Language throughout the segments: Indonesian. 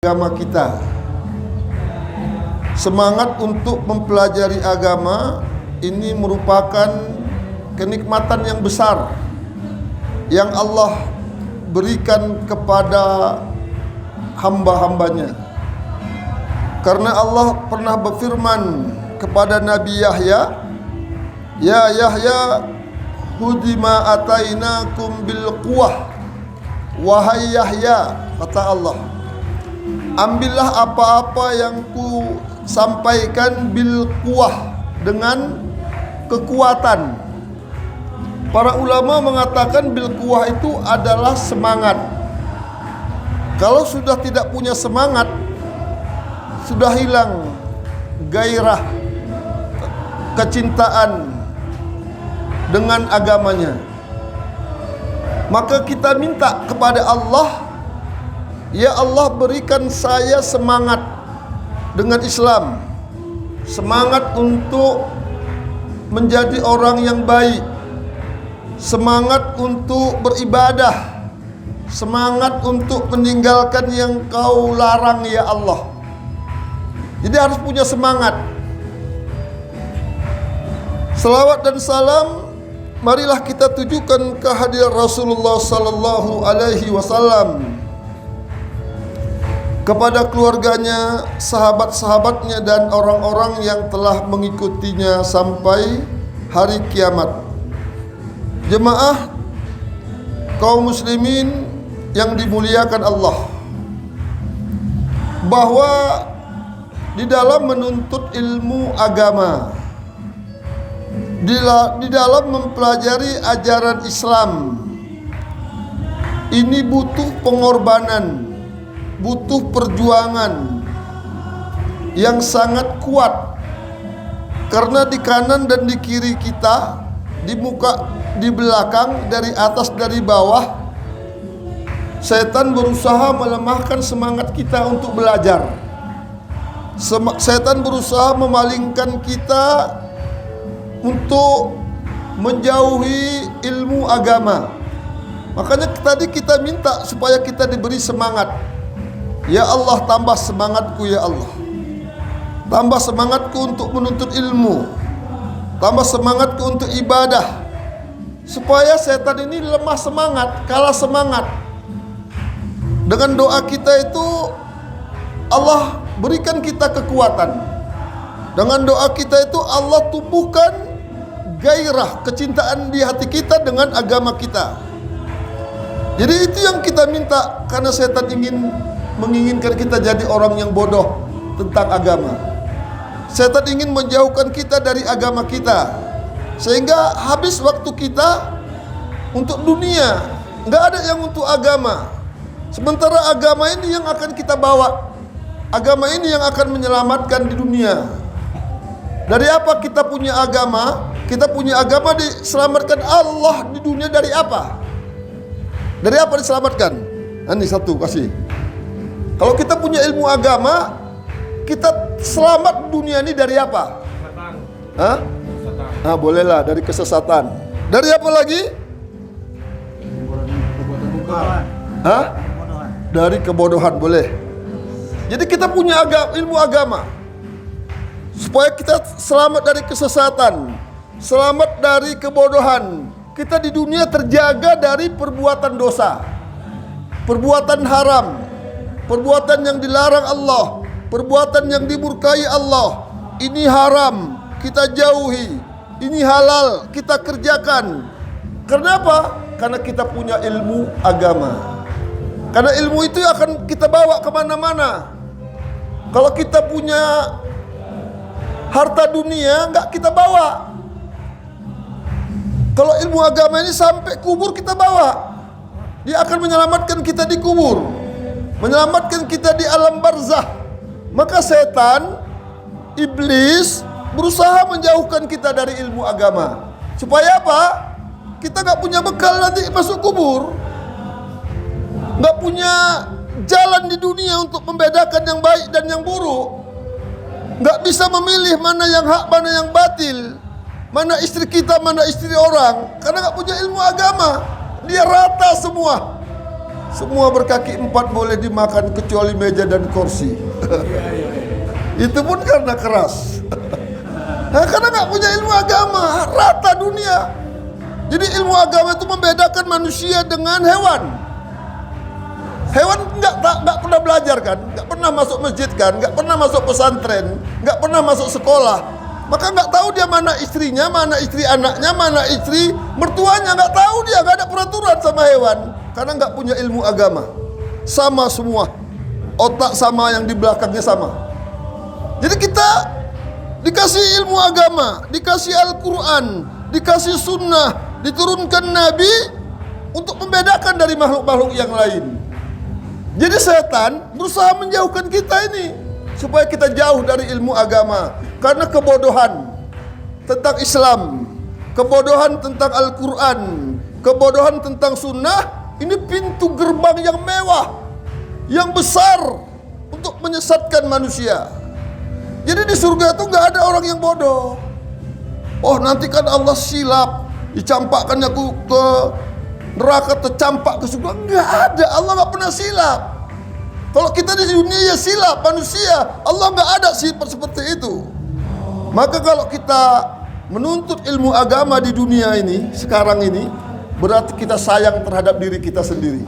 agama kita. Semangat untuk mempelajari agama ini merupakan kenikmatan yang besar yang Allah berikan kepada hamba-hambanya. Karena Allah pernah berfirman kepada Nabi Yahya, "Ya Yahya, hudima atainakum bil quwwah." Wahai Yahya, kata Allah, ambillah apa-apa yang ku sampaikan bil quwwah, dengan kekuatan. Para ulama mengatakan bil quwwah itu adalah semangat. Kalau sudah tidak punya semangat, sudah hilang gairah, kecintaan dengan agamanya. Maka kita minta kepada Allah, ya Allah, berikan saya semangat dengan Islam, semangat untuk menjadi orang yang baik, semangat untuk beribadah, semangat untuk meninggalkan yang kau larang ya Allah. Jadi harus punya semangat. Salawat dan salam marilah kita tujukan kehadiran Rasulullah sallallahu alaihi wasallam, kepada keluarganya, sahabat-sahabatnya, dan orang-orang yang telah mengikutinya sampai hari kiamat. Jemaah kaum muslimin yang dimuliakan Allah, bahwa di dalam menuntut ilmu agama, di dalam mempelajari ajaran Islam, ini butuh pengorbanan, butuh perjuangan yang sangat kuat. Karena di kanan dan di kiri kita, di muka, di belakang, dari atas, dari bawah, setan berusaha melemahkan semangat kita untuk belajar. Setan berusaha memalingkan kita untuk menjauhi ilmu agama. Makanya tadi kita minta supaya kita diberi semangat. Ya Allah, tambah semangatku ya Allah. Tambah semangatku untuk menuntut ilmu. Tambah semangatku untuk ibadah. Supaya setan ini lemah semangat, kalah semangat. Dengan doa kita itu Allah berikan kita kekuatan. Dengan doa kita itu Allah tumbuhkan gairah, kecintaan di hati kita dengan agama kita. Jadi itu yang kita minta, karena setan menginginkan kita jadi orang yang bodoh tentang agama. Setan ingin menjauhkan kita dari agama kita, sehingga habis waktu kita untuk dunia, nggak ada yang untuk agama. Sementara agama ini yang akan kita bawa, agama ini yang akan menyelamatkan di dunia. Dari apa kita punya agama? Kita punya agama diselamatkan Allah di dunia dari apa? Dari apa diselamatkan? Ini satu kasih. Kalau kita punya ilmu agama, kita selamat dunia ini dari apa? Hah? Nah, bolehlah dari kesesatan. Dari apa lagi? Hah? Dari kebodohan, boleh. Jadi kita punya ilmu agama supaya kita selamat dari kesesatan, selamat dari kebodohan. Kita di dunia terjaga dari perbuatan dosa, perbuatan haram, perbuatan yang dilarang Allah, perbuatan yang dimurkai Allah. Ini haram, kita jauhi. Ini halal, kita kerjakan. Kenapa? Karena kita punya ilmu agama. Karena ilmu itu akan kita bawa kemana-mana. Kalau kita punya harta dunia, nggak kita bawa. Kalau ilmu agama ini sampai kubur kita bawa. Dia akan menyelamatkan kita di kubur, menyelamatkan kita di alam barzah. Maka setan, iblis berusaha menjauhkan kita dari ilmu agama. Supaya apa? Kita nggak punya bekal nanti masuk kubur, nggak punya jalan di dunia untuk membedakan yang baik dan yang buruk. Nggak bisa memilih mana yang hak, mana yang batil, mana istri kita, mana istri orang, karena nggak punya ilmu agama. Dia rata semua. Semua berkaki 4 boleh dimakan kecuali meja dan kursi. Itu pun karena keras. Nah, karena nggak punya ilmu agama, rata dunia. Jadi ilmu agama itu membedakan manusia dengan hewan. Hewan nggak pernah belajar kan, nggak pernah masuk masjid kan, nggak pernah masuk pesantren, nggak pernah masuk sekolah. Maka nggak tahu dia mana istrinya, mana istri anaknya, mana istri mertuanya, nggak tahu dia, nggak ada peraturan sama hewan karena nggak punya ilmu agama. Sama semua, otak sama, yang di belakangnya sama. Jadi kita dikasih ilmu agama, dikasih Al-Quran, dikasih sunnah, diturunkan Nabi untuk membedakan dari makhluk-makhluk yang lain. Jadi setan berusaha menjauhkan kita ini supaya kita jauh dari ilmu agama, karena kebodohan tentang Islam, kebodohan tentang Al-Quran, kebodohan tentang sunnah. Ini pintu gerbang yang mewah, yang besar untuk menyesatkan manusia. Jadi di surga itu nggak ada orang yang bodoh. Oh, nanti kan Allah silap, dicampakkannya ke neraka, tercampak ke surga. Nggak ada, Allah nggak pernah silap. Kalau kita di dunia ya silap manusia, Allah nggak ada sifat seperti itu. Maka kalau kita menuntut ilmu agama di dunia ini sekarang ini, berarti kita sayang terhadap diri kita sendiri.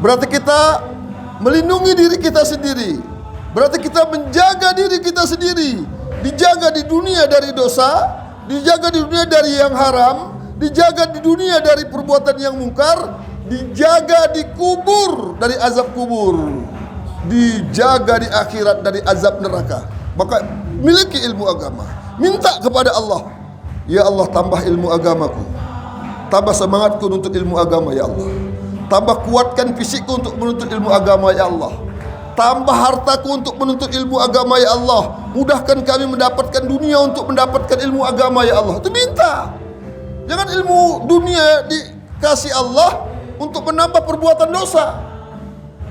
Berarti kita melindungi diri kita sendiri. Berarti kita menjaga diri kita sendiri. Dijaga di dunia dari dosa, dijaga di dunia dari yang haram, dijaga di dunia dari perbuatan yang mungkar, dijaga di kubur dari azab kubur, dijaga di akhirat dari azab neraka. Maka miliki ilmu agama, minta kepada Allah, ya Allah tambah ilmu agamaku, tambah semangatku untuk ilmu agama ya Allah, tambah kuatkan fisikku untuk menuntut ilmu agama ya Allah, tambah hartaku untuk menuntut ilmu agama ya Allah, mudahkan kami mendapatkan dunia untuk mendapatkan ilmu agama ya Allah. Itu minta. Jangan ilmu dunia dikasih Allah untuk menambah perbuatan dosa.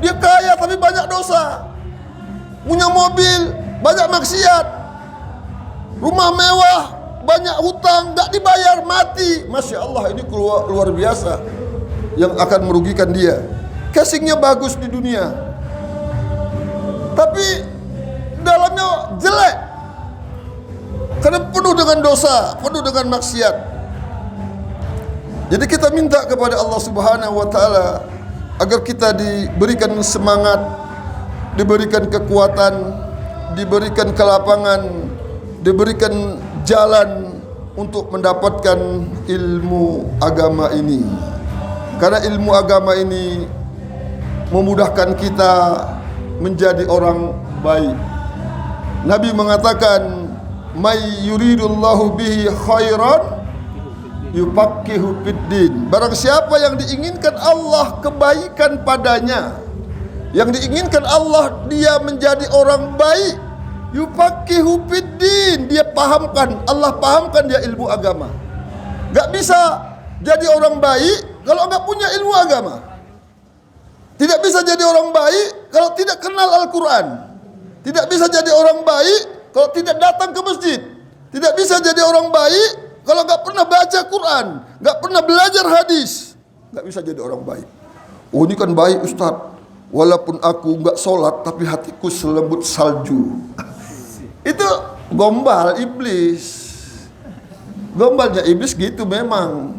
Dia kaya tapi banyak dosa, punya mobil banyak maksiat, rumah mewah banyak hutang, nggak dibayar, mati. Masya Allah, ini luar biasa yang akan merugikan dia. Casingnya bagus di dunia, tapi dalamnya jelek karena penuh dengan dosa, penuh dengan maksiat. Jadi kita minta kepada Allah Subhanahu wa taala agar kita diberikan semangat, diberikan kekuatan, diberikan kelapangan, diberikan jalan untuk mendapatkan ilmu agama ini. Karena ilmu agama ini memudahkan kita menjadi orang baik. Nabi mengatakan, "May yuridullahu bihi khairan yufaqihu fiddin." Barang siapa yang diinginkan Allah kebaikan padanya, yang diinginkan Allah dia menjadi orang baik, yufaqihu fiddin, dia pahamkan, Allah pahamkan dia ilmu agama. Gak bisa jadi orang baik kalau gak punya ilmu agama. Tidak bisa jadi orang baik kalau tidak kenal Al-Quran. Tidak bisa jadi orang baik kalau tidak datang ke masjid. Tidak bisa jadi orang baik kalau nggak pernah baca Quran, nggak pernah belajar hadis. Nggak bisa jadi orang baik. Oh, ini kan baik Ustadz, walaupun aku nggak sholat tapi hatiku selembut salju. Itu gombal iblis. Gombalnya iblis gitu memang.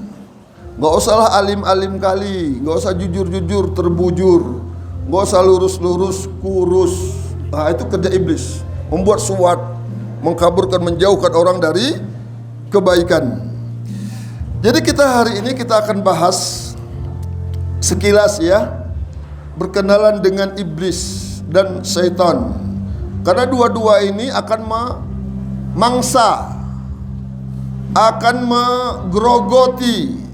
Nggak usahlah alim-alim kali, nggak usah jujur-jujur terbujur, nggak usah lurus-lurus kurus. Nah, itu kerja iblis, membuat suat, mengkaburkan, menjauhkan orang dari kebaikan. Jadi kita hari ini kita akan bahas sekilas ya, berkenalan dengan iblis dan syaitan. Karena dua-dua ini akan memangsa, akan menggerogoti,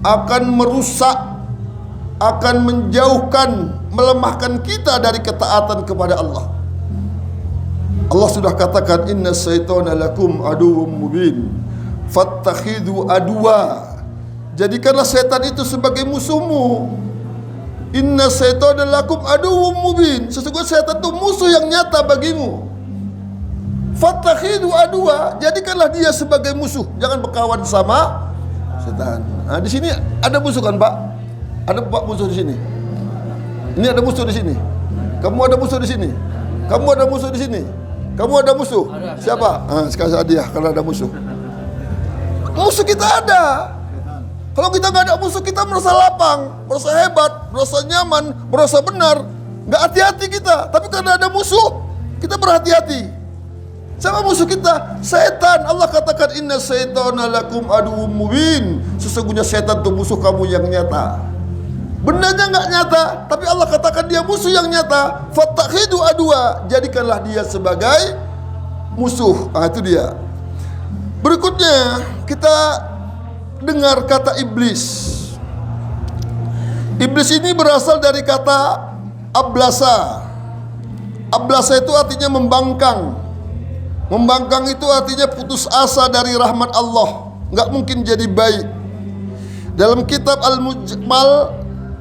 akan merusak, akan menjauhkan, melemahkan kita dari ketaatan kepada Allah. Allah sudah katakan, inna syaitana lakum aduwwum mubin fattakhidhu aduwa. Jadikanlah setan itu sebagai musuhmu. Inna syaitana lakum aduwwum mubin, sesungguhnya setan itu musuh yang nyata bagimu. Fattakhidhu aduwa, jadikanlah dia sebagai musuh, jangan berkawan sama setan. Nah, di sini ada musuh kan Pak? Ada Pak musuh di sini? Ini ada musuh di sini. Kamu ada musuh di sini. Kamu ada musuh di sini. Kamu ada musuh. Siapa? Sekali hadiah karena ada musuh. Musuh kita ada. Kalau kita nggak ada musuh, kita merasa lapang, merasa hebat, merasa nyaman, merasa benar. Nggak hati-hati kita. Tapi karena ada musuh, kita berhati-hati. Siapa musuh kita? Setan. Allah katakan inna syaitana lakum aduwwum mubin. Sesungguhnya setan itu musuh kamu yang nyata. Bendanya nggak nyata, tapi Allah katakan dia musuh yang nyata. Fattakhidu adwa, jadikanlah dia sebagai musuh. Itu dia. Berikutnya kita dengar kata iblis. Iblis ini berasal dari kata ablasa. Ablasa itu artinya membangkang. Membangkang itu artinya putus asa dari rahmat Allah. Nggak mungkin jadi baik. Dalam kitab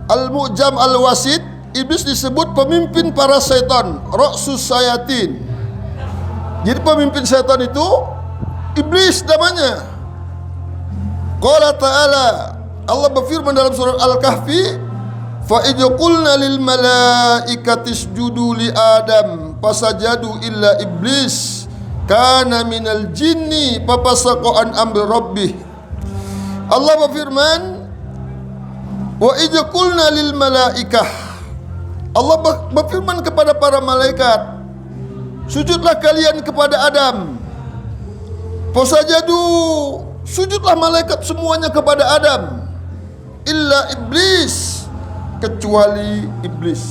Al-Mu'jam Al-Wasid, iblis disebut pemimpin para setan, Ra'sus Sayatin. Jadi pemimpin setan itu iblis namanya. Qala ta'ala, Allah berfirman dalam surat Al-Kahfi, fa idh qulna lil malaikati isjudu li Adam fasajadu illa iblis kana minal jinni fafasaqa an amri rabbih. Allah berfirman, wa idh qulna lil malaikah, Allah berfirman kepada para malaikat, sujudlah kalian kepada Adam. Fasajadu, sujudlah malaikat semuanya kepada Adam, illa iblis, kecuali iblis.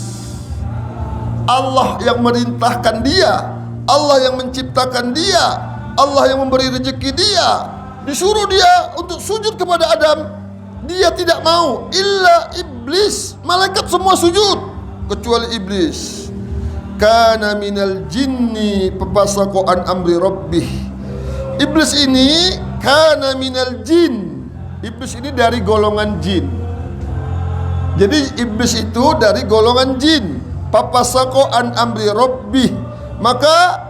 Allah yang merintahkan dia, Allah yang menciptakan dia, Allah yang memberi rezeki dia, disuruh dia untuk sujud kepada Adam, dia tidak mau. Illa iblis, malaikat semua sujud kecuali iblis. Kana minal jinni fafasaqa an amri rabbih. Iblis ini kana minal jin. Iblis ini dari golongan jin. Jadi iblis itu dari golongan jin. Fafasaqa an amri rabbih. Maka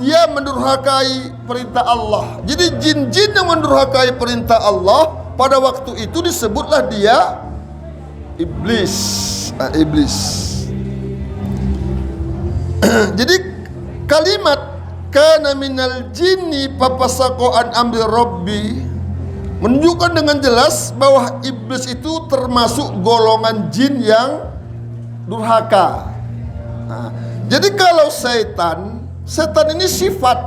dia mendurhakai perintah Allah. Jadi jin-jin yang mendurhakai perintah Allah, pada waktu itu disebutlah dia iblis. Iblis. Jadi kalimat kana minal jinni fafasaqa an amri rabbi menunjukkan dengan jelas bahwa iblis itu termasuk golongan jin yang durhaka. Jadi kalau setan ini sifat.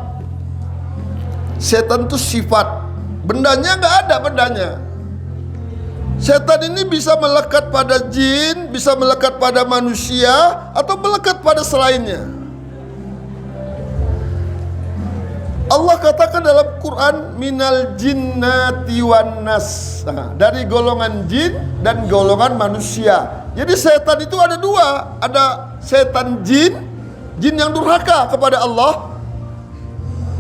Setan itu sifat. Bendanya nggak ada bendanya. Setan ini bisa melekat pada jin, bisa melekat pada manusia, atau melekat pada selainnya. Allah katakan dalam Quran, minal jinnati wan nas. Dari golongan jin dan golongan manusia. Jadi setan itu ada dua. Ada setan jin, jin yang durhaka kepada Allah.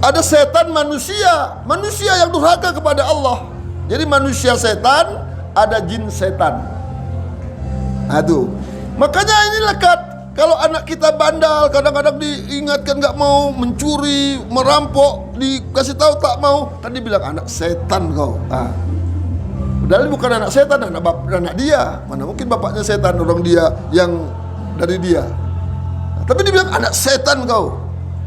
Ada setan manusia, manusia yang durhaka kepada Allah. Jadi manusia setan, ada jin setan. Aduh. Makanya ini lekat. Kalau anak kita bandal, kadang-kadang diingatkan nggak mau, mencuri, merampok, dikasih tahu tak mau, tadi bilang anak setan kau. Padahal bukan anak setan, anak dia. Mana mungkin bapaknya setan, orang dia yang dari dia. Tapi dibilang anak setan kau.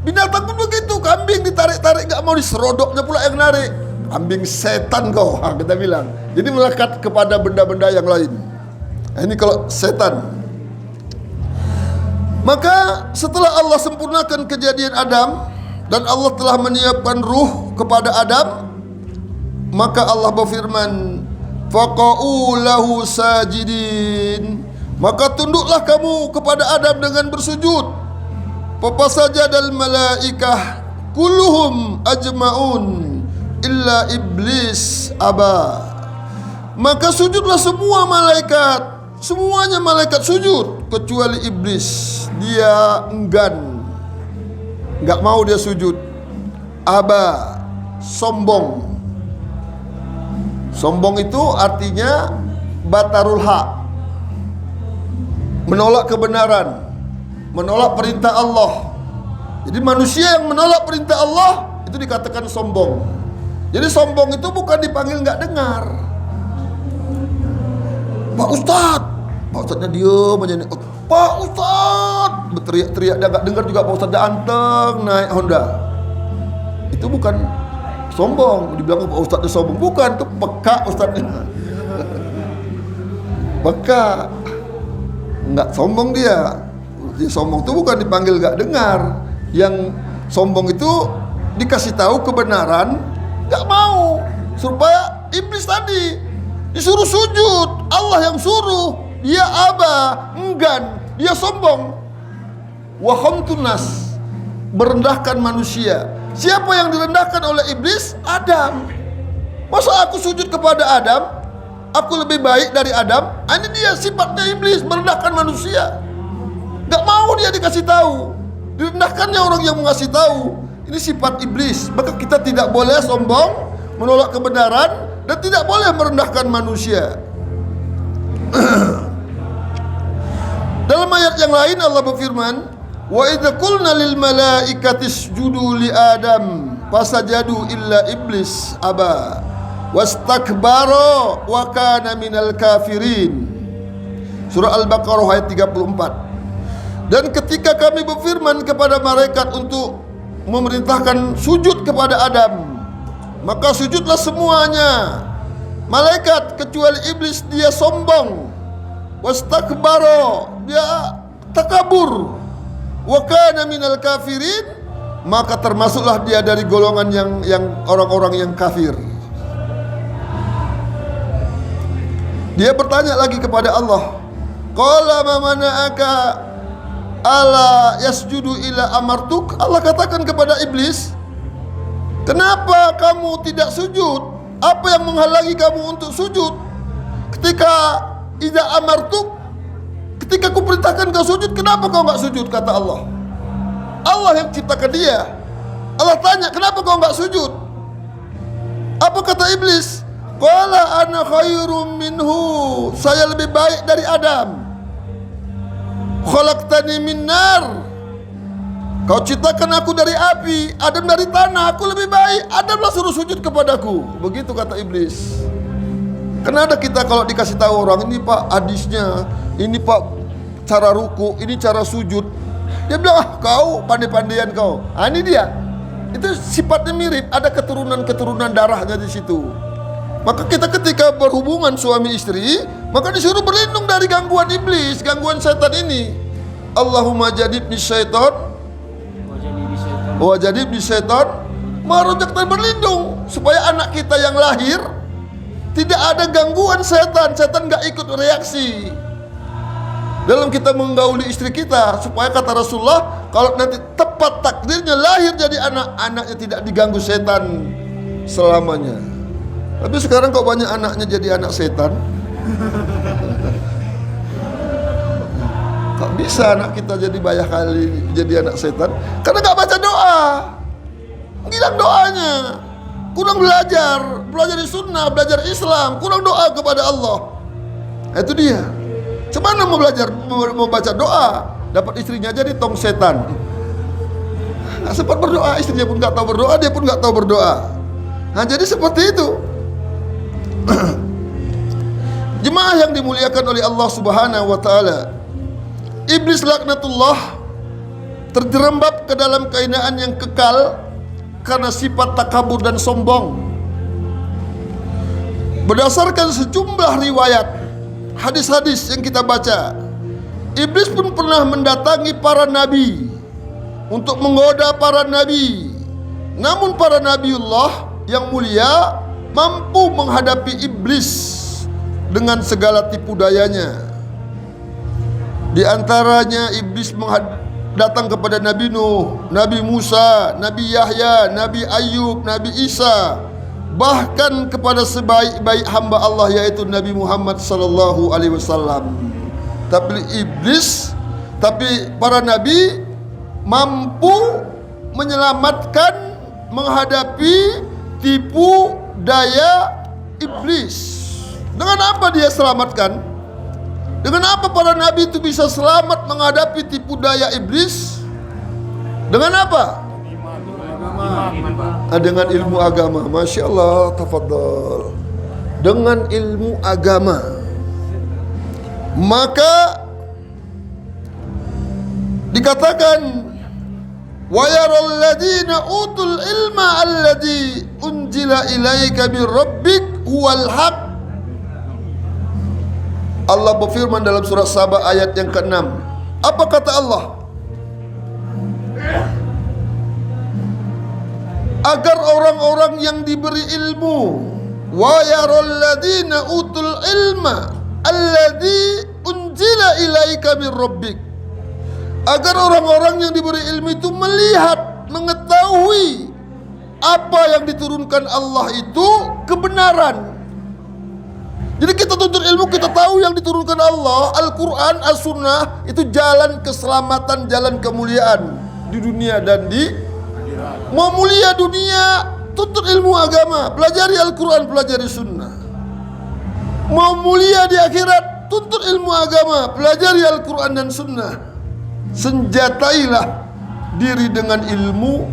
Binatang pun begitu, kambing ditarik-tarik nggak mau, diserodoknya pula yang narik. Kambing setan kau, kita bilang. Jadi melekat kepada benda-benda yang lain. Ini kalau setan. Maka setelah Allah sempurnakan kejadian Adam dan Allah telah menyiapkan ruh kepada Adam, maka Allah berfirman, faqa'u lahu sajidin, maka tunduklah kamu kepada Adam dengan bersujud. Fafasajadal malaikah kulluhum ajma'un illa iblis aba. Maka sujudlah semua malaikat, semuanya malaikat sujud kecuali iblis. Dia enggan, nggak mau dia sujud. Aba, sombong. Sombong itu artinya batarul haq, menolak kebenaran, menolak perintah Allah. Jadi manusia yang menolak perintah Allah itu dikatakan sombong. Jadi sombong itu bukan dipanggil nggak dengar. Pak Ustadz, Pak Ustadznya diem aja nih. Pak Ustadz, berteriak-teriak, dia nggak dengar juga Pak Ustadz, dia anteng naik Honda. Itu bukan sombong, dibilang Pak Ustadz itu sombong, bukan, itu peka Ustadznya. Peka, nggak sombong dia. Dia sombong itu bukan dipanggil nggak dengar, yang sombong itu dikasih tahu kebenaran nggak mau, supaya iblis tadi disuruh sujud, Allah yang suruh, dia enggan, dia sombong. Wa khamtun nas, merendahkan manusia. Siapa yang direndahkan oleh iblis? Adam. Masa aku sujud kepada Adam, aku lebih baik dari Adam? Ini dia sifatnya iblis, merendahkan manusia. Gak mau dia dikasih tahu. Direndahkannya orang yang mengasih tahu. Ini sifat iblis. Maka kita tidak boleh sombong, menolak kebenaran, dan tidak boleh merendahkan manusia. Dalam ayat yang lain Allah berfirman, wa idza qulna lil malaikati isjudu li Adam fasajadu illa iblis aba wastakbara wa kana minal kafirin. Surah Al-Baqarah ayat 34. Dan ketika kami berfirman kepada malaikat untuk memerintahkan sujud kepada Adam, maka sujudlah semuanya malaikat kecuali iblis, dia sombong, wastakbara, dia takabur, wa kana minal kafirin, maka termasuklah dia dari golongan yang orang-orang yang kafir. Dia bertanya lagi kepada Allah, qala ma mana'aka ala yasjudu ila amartuk. Allah katakan kepada iblis, kenapa kamu tidak sujud? Apa yang menghalangi kamu untuk sujud? Ketika idza amartuk, ketika ku perintahkan kau sujud, kenapa kau enggak sujud? Kata Allah. Allah yang ciptakan dia. Allah tanya, kenapa kau enggak sujud? Apa kata iblis? Qala ana khairum minhu, saya lebih baik dari Adam. Khalaqtani min nar, kau ciptakan aku dari api, Adam dari tanah, aku lebih baik. Adamlah suruh sujud kepadaku. Begitu kata iblis. Kenapa kita kalau dikasih tahu orang, ini Pak hadisnya, ini Pak cara ruku, ini cara sujud, dia bilang, kau pandai-pandaian kau. Ini dia. Itu sifatnya mirip, ada keturunan darahnya di situ. Maka kita ketika berhubungan suami istri, maka disuruh berlindung dari gangguan iblis, gangguan setan ini. Allahumma jadibni syaitan wa jadibni syaitan ma razaqtani, berlindung supaya anak kita yang lahir tidak ada gangguan setan, setan gak ikut reaksi dalam kita menggauli istri kita, supaya kata Rasulullah, kalau nanti tepat takdirnya lahir jadi anaknya tidak diganggu setan selamanya. Tapi sekarang kok banyak anaknya jadi anak setan. Kok bisa anak kita jadi banyak kali jadi anak setan? Karena gak baca doa, hilang doanya, kurang belajar di sunnah, belajar Islam, kurang doa kepada Allah. Itu dia. Cuman mau belajar, mau baca doa, dapat istrinya jadi tong setan. Gak sempat berdoa, istrinya pun gak tahu berdoa, dia pun gak tahu berdoa. Nah jadi seperti itu. Jemaah yang dimuliakan oleh Allah Subhanahu wa taala, iblis laknatullah terjerembab ke dalam kehinaan yang kekal karena sifat takabur dan sombong. Berdasarkan sejumlah riwayat, hadis-hadis yang kita baca, iblis pun pernah mendatangi para nabi untuk menggoda para nabi. Namun para nabiullah yang mulia mampu menghadapi iblis dengan segala tipu dayanya. Di antaranya iblis datang kepada Nabi Nuh, Nabi Musa, Nabi Yahya, Nabi Ayub, Nabi Isa, bahkan kepada sebaik-baik hamba Allah yaitu Nabi Muhammad sallallahu alaihi wasallam. Tapi para nabi mampu menyelamatkan, menghadapi tipu daya iblis. Dengan apa dia selamatkan? Dengan apa para nabi itu bisa selamat menghadapi tipu daya iblis? Dengan apa? Dengan ilmu agama. Masya Allah, tafadhol. Dengan ilmu agama. Maka Dikatakan wa yaral ladzina utul ilma alladzi unzila ilaika min rabbik huwal haq. Allah berfirman dalam surah Saba ayat yang ke-6. Apa kata Allah? Agar orang-orang yang diberi ilmu, wa yaral ladzina utul ilma alladzi unzila ilaika min rabbik, agar orang-orang yang diberi ilmu itu melihat, mengetahui apa yang diturunkan Allah itu kebenaran. Jadi kita tuntut ilmu, kita tahu yang diturunkan Allah, Al-Quran, As-Sunnah, itu jalan keselamatan, jalan kemuliaan di dunia dan di akhirat. Mau mulia dunia, tuntut ilmu agama, pelajari Al-Quran, pelajari Sunnah. Mau mulia di akhirat, tuntut ilmu agama, pelajari Al-Quran dan Sunnah. Senjatailah diri dengan ilmu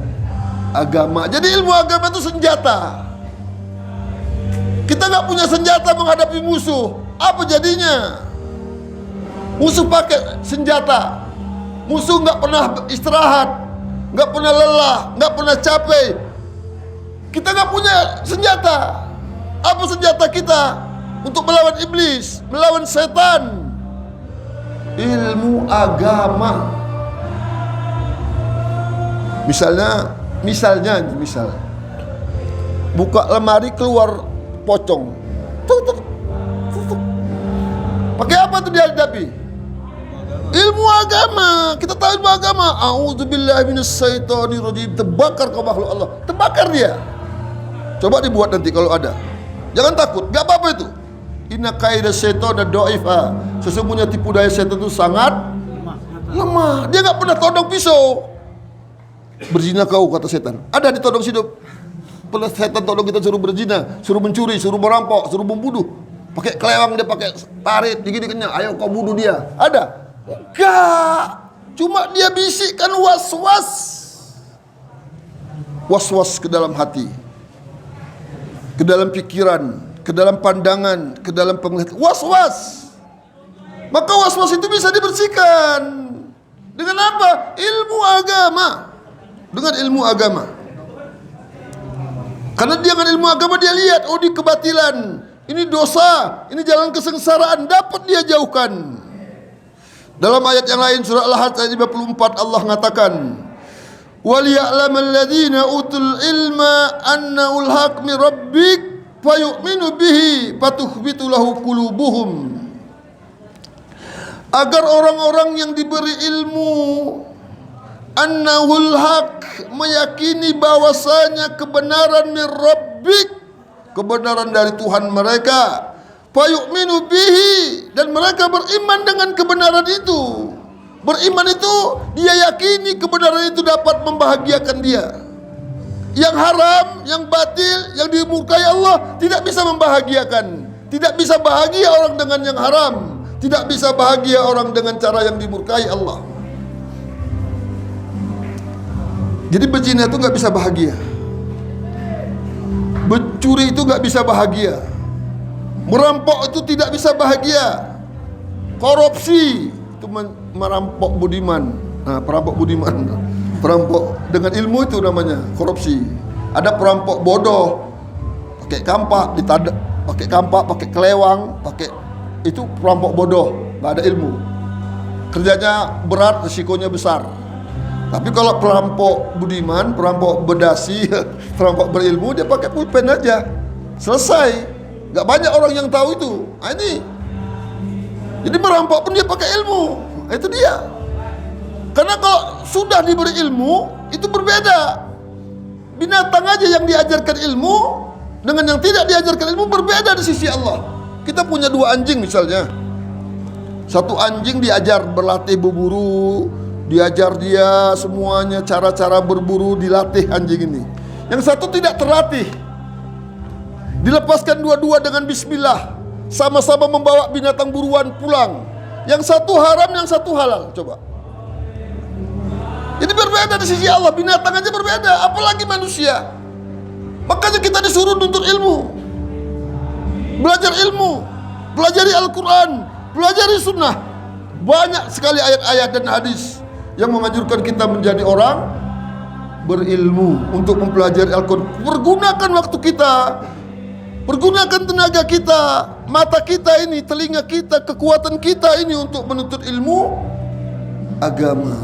agama. Jadi ilmu agama itu senjata. Kita nggak punya senjata menghadapi musuh, apa jadinya? Musuh pakai senjata. Musuh nggak pernah istirahat, nggak pernah lelah, nggak pernah capek. Kita nggak punya senjata. Apa senjata kita untuk melawan iblis, melawan setan? Ilmu agama. Misal buka lemari keluar pocong. Tuk. Pakai apa tuh dihadapi? Ilmu agama. Kita tahu ilmu agama. A'udzubillahi minasyaitonirrajim. Terbakar kau makhluk Allah. Terbakar dia. Coba dibuat nanti kalau ada. Jangan takut, gak apa-apa itu. Inna kaidah syaitan dan do'ifa. Sesungguhnya tipu daya setan itu sangat lemah. Dia gak pernah todong pisau. Berzina kau, kata setan. Ada ditodong hidup. Pernah setan todong kita suruh berzina, suruh mencuri, suruh merampok, suruh membunuh. Pakai kelewang, dia pakai parit, gini kenyang. Ayo kau bunuh dia. Ada? Enggak. Cuma dia bisikkan was-was. Was-was ke dalam hati, ke dalam pikiran, ke dalam pandangan, ke dalam penglihatan. Was-was. Maka was-was itu bisa dibersihkan dengan apa? Ilmu agama. Dengan ilmu agama. Karena dia dengan ilmu agama dia lihat, oh ini kebatilan, ini dosa, ini jalan kesengsaraan, dapat dia jauhkan. Dalam ayat yang lain surah Al-Ahzab ayat 54 Allah mengatakan, وَلِيَعْلَمَ الَّذِينَ أُوتُوا الْعِلْمَ أَنَّهُ الْحَقُّ مِنْ رَبِّكَ فَيُؤْمِنُ بِهِ فَتُخْبِتُ لَهُ قُلُوبُهُمْ. Agar orang-orang yang diberi ilmu, annahul haq, meyakini bahwasanya kebenaran min rabbik, kebenaran dari Tuhan mereka, fayu'minu bihi, dan mereka beriman dengan kebenaran itu. Beriman itu dia yakini kebenaran itu dapat membahagiakan dia. Yang haram, yang batil, yang dimurkai Allah tidak bisa membahagiakan. Tidak bisa bahagia orang dengan yang haram, tidak bisa bahagia orang dengan cara yang dimurkai Allah. Jadi berzina itu nggak bisa bahagia, mencuri itu nggak bisa bahagia, merampok itu tidak bisa bahagia, korupsi itu merampok budiman. Nah, perampok budiman, perampok dengan ilmu itu namanya korupsi. Ada perampok bodoh, pakai kampak, pakai kelewang, pakai itu perampok bodoh, nggak ada ilmu, kerjanya berat, risikonya besar. Tapi kalau perampok budiman, perampok berdasi, perampok berilmu, dia pakai pulpen aja, selesai. Gak banyak orang yang tahu itu. Nah, ini. Jadi merampok pun dia pakai ilmu. Nah, itu dia. Karena kalau sudah diberi ilmu, itu berbeda. Binatang aja yang diajarkan ilmu dengan yang tidak diajarkan ilmu berbeda di sisi Allah. Kita punya dua anjing misalnya. Satu anjing diajar berlatih berburu, diajar dia semuanya cara-cara berburu, dilatih anjing ini. Yang satu tidak terlatih, dilepaskan dua-dua dengan bismillah, sama-sama membawa binatang buruan pulang. Yang satu haram, yang satu halal. Coba. Jadi berbeda di sisi Allah. Binatang aja berbeda, apalagi manusia. Makanya kita disuruh nuntut ilmu, belajar ilmu, pelajari Al-Quran, pelajari Sunnah. Banyak sekali ayat-ayat dan hadis yang menganjurkan kita menjadi orang berilmu untuk mempelajari Al-Quran. Pergunakan waktu kita, pergunakan tenaga kita, mata kita ini, telinga kita, kekuatan kita ini untuk menuntut ilmu agama.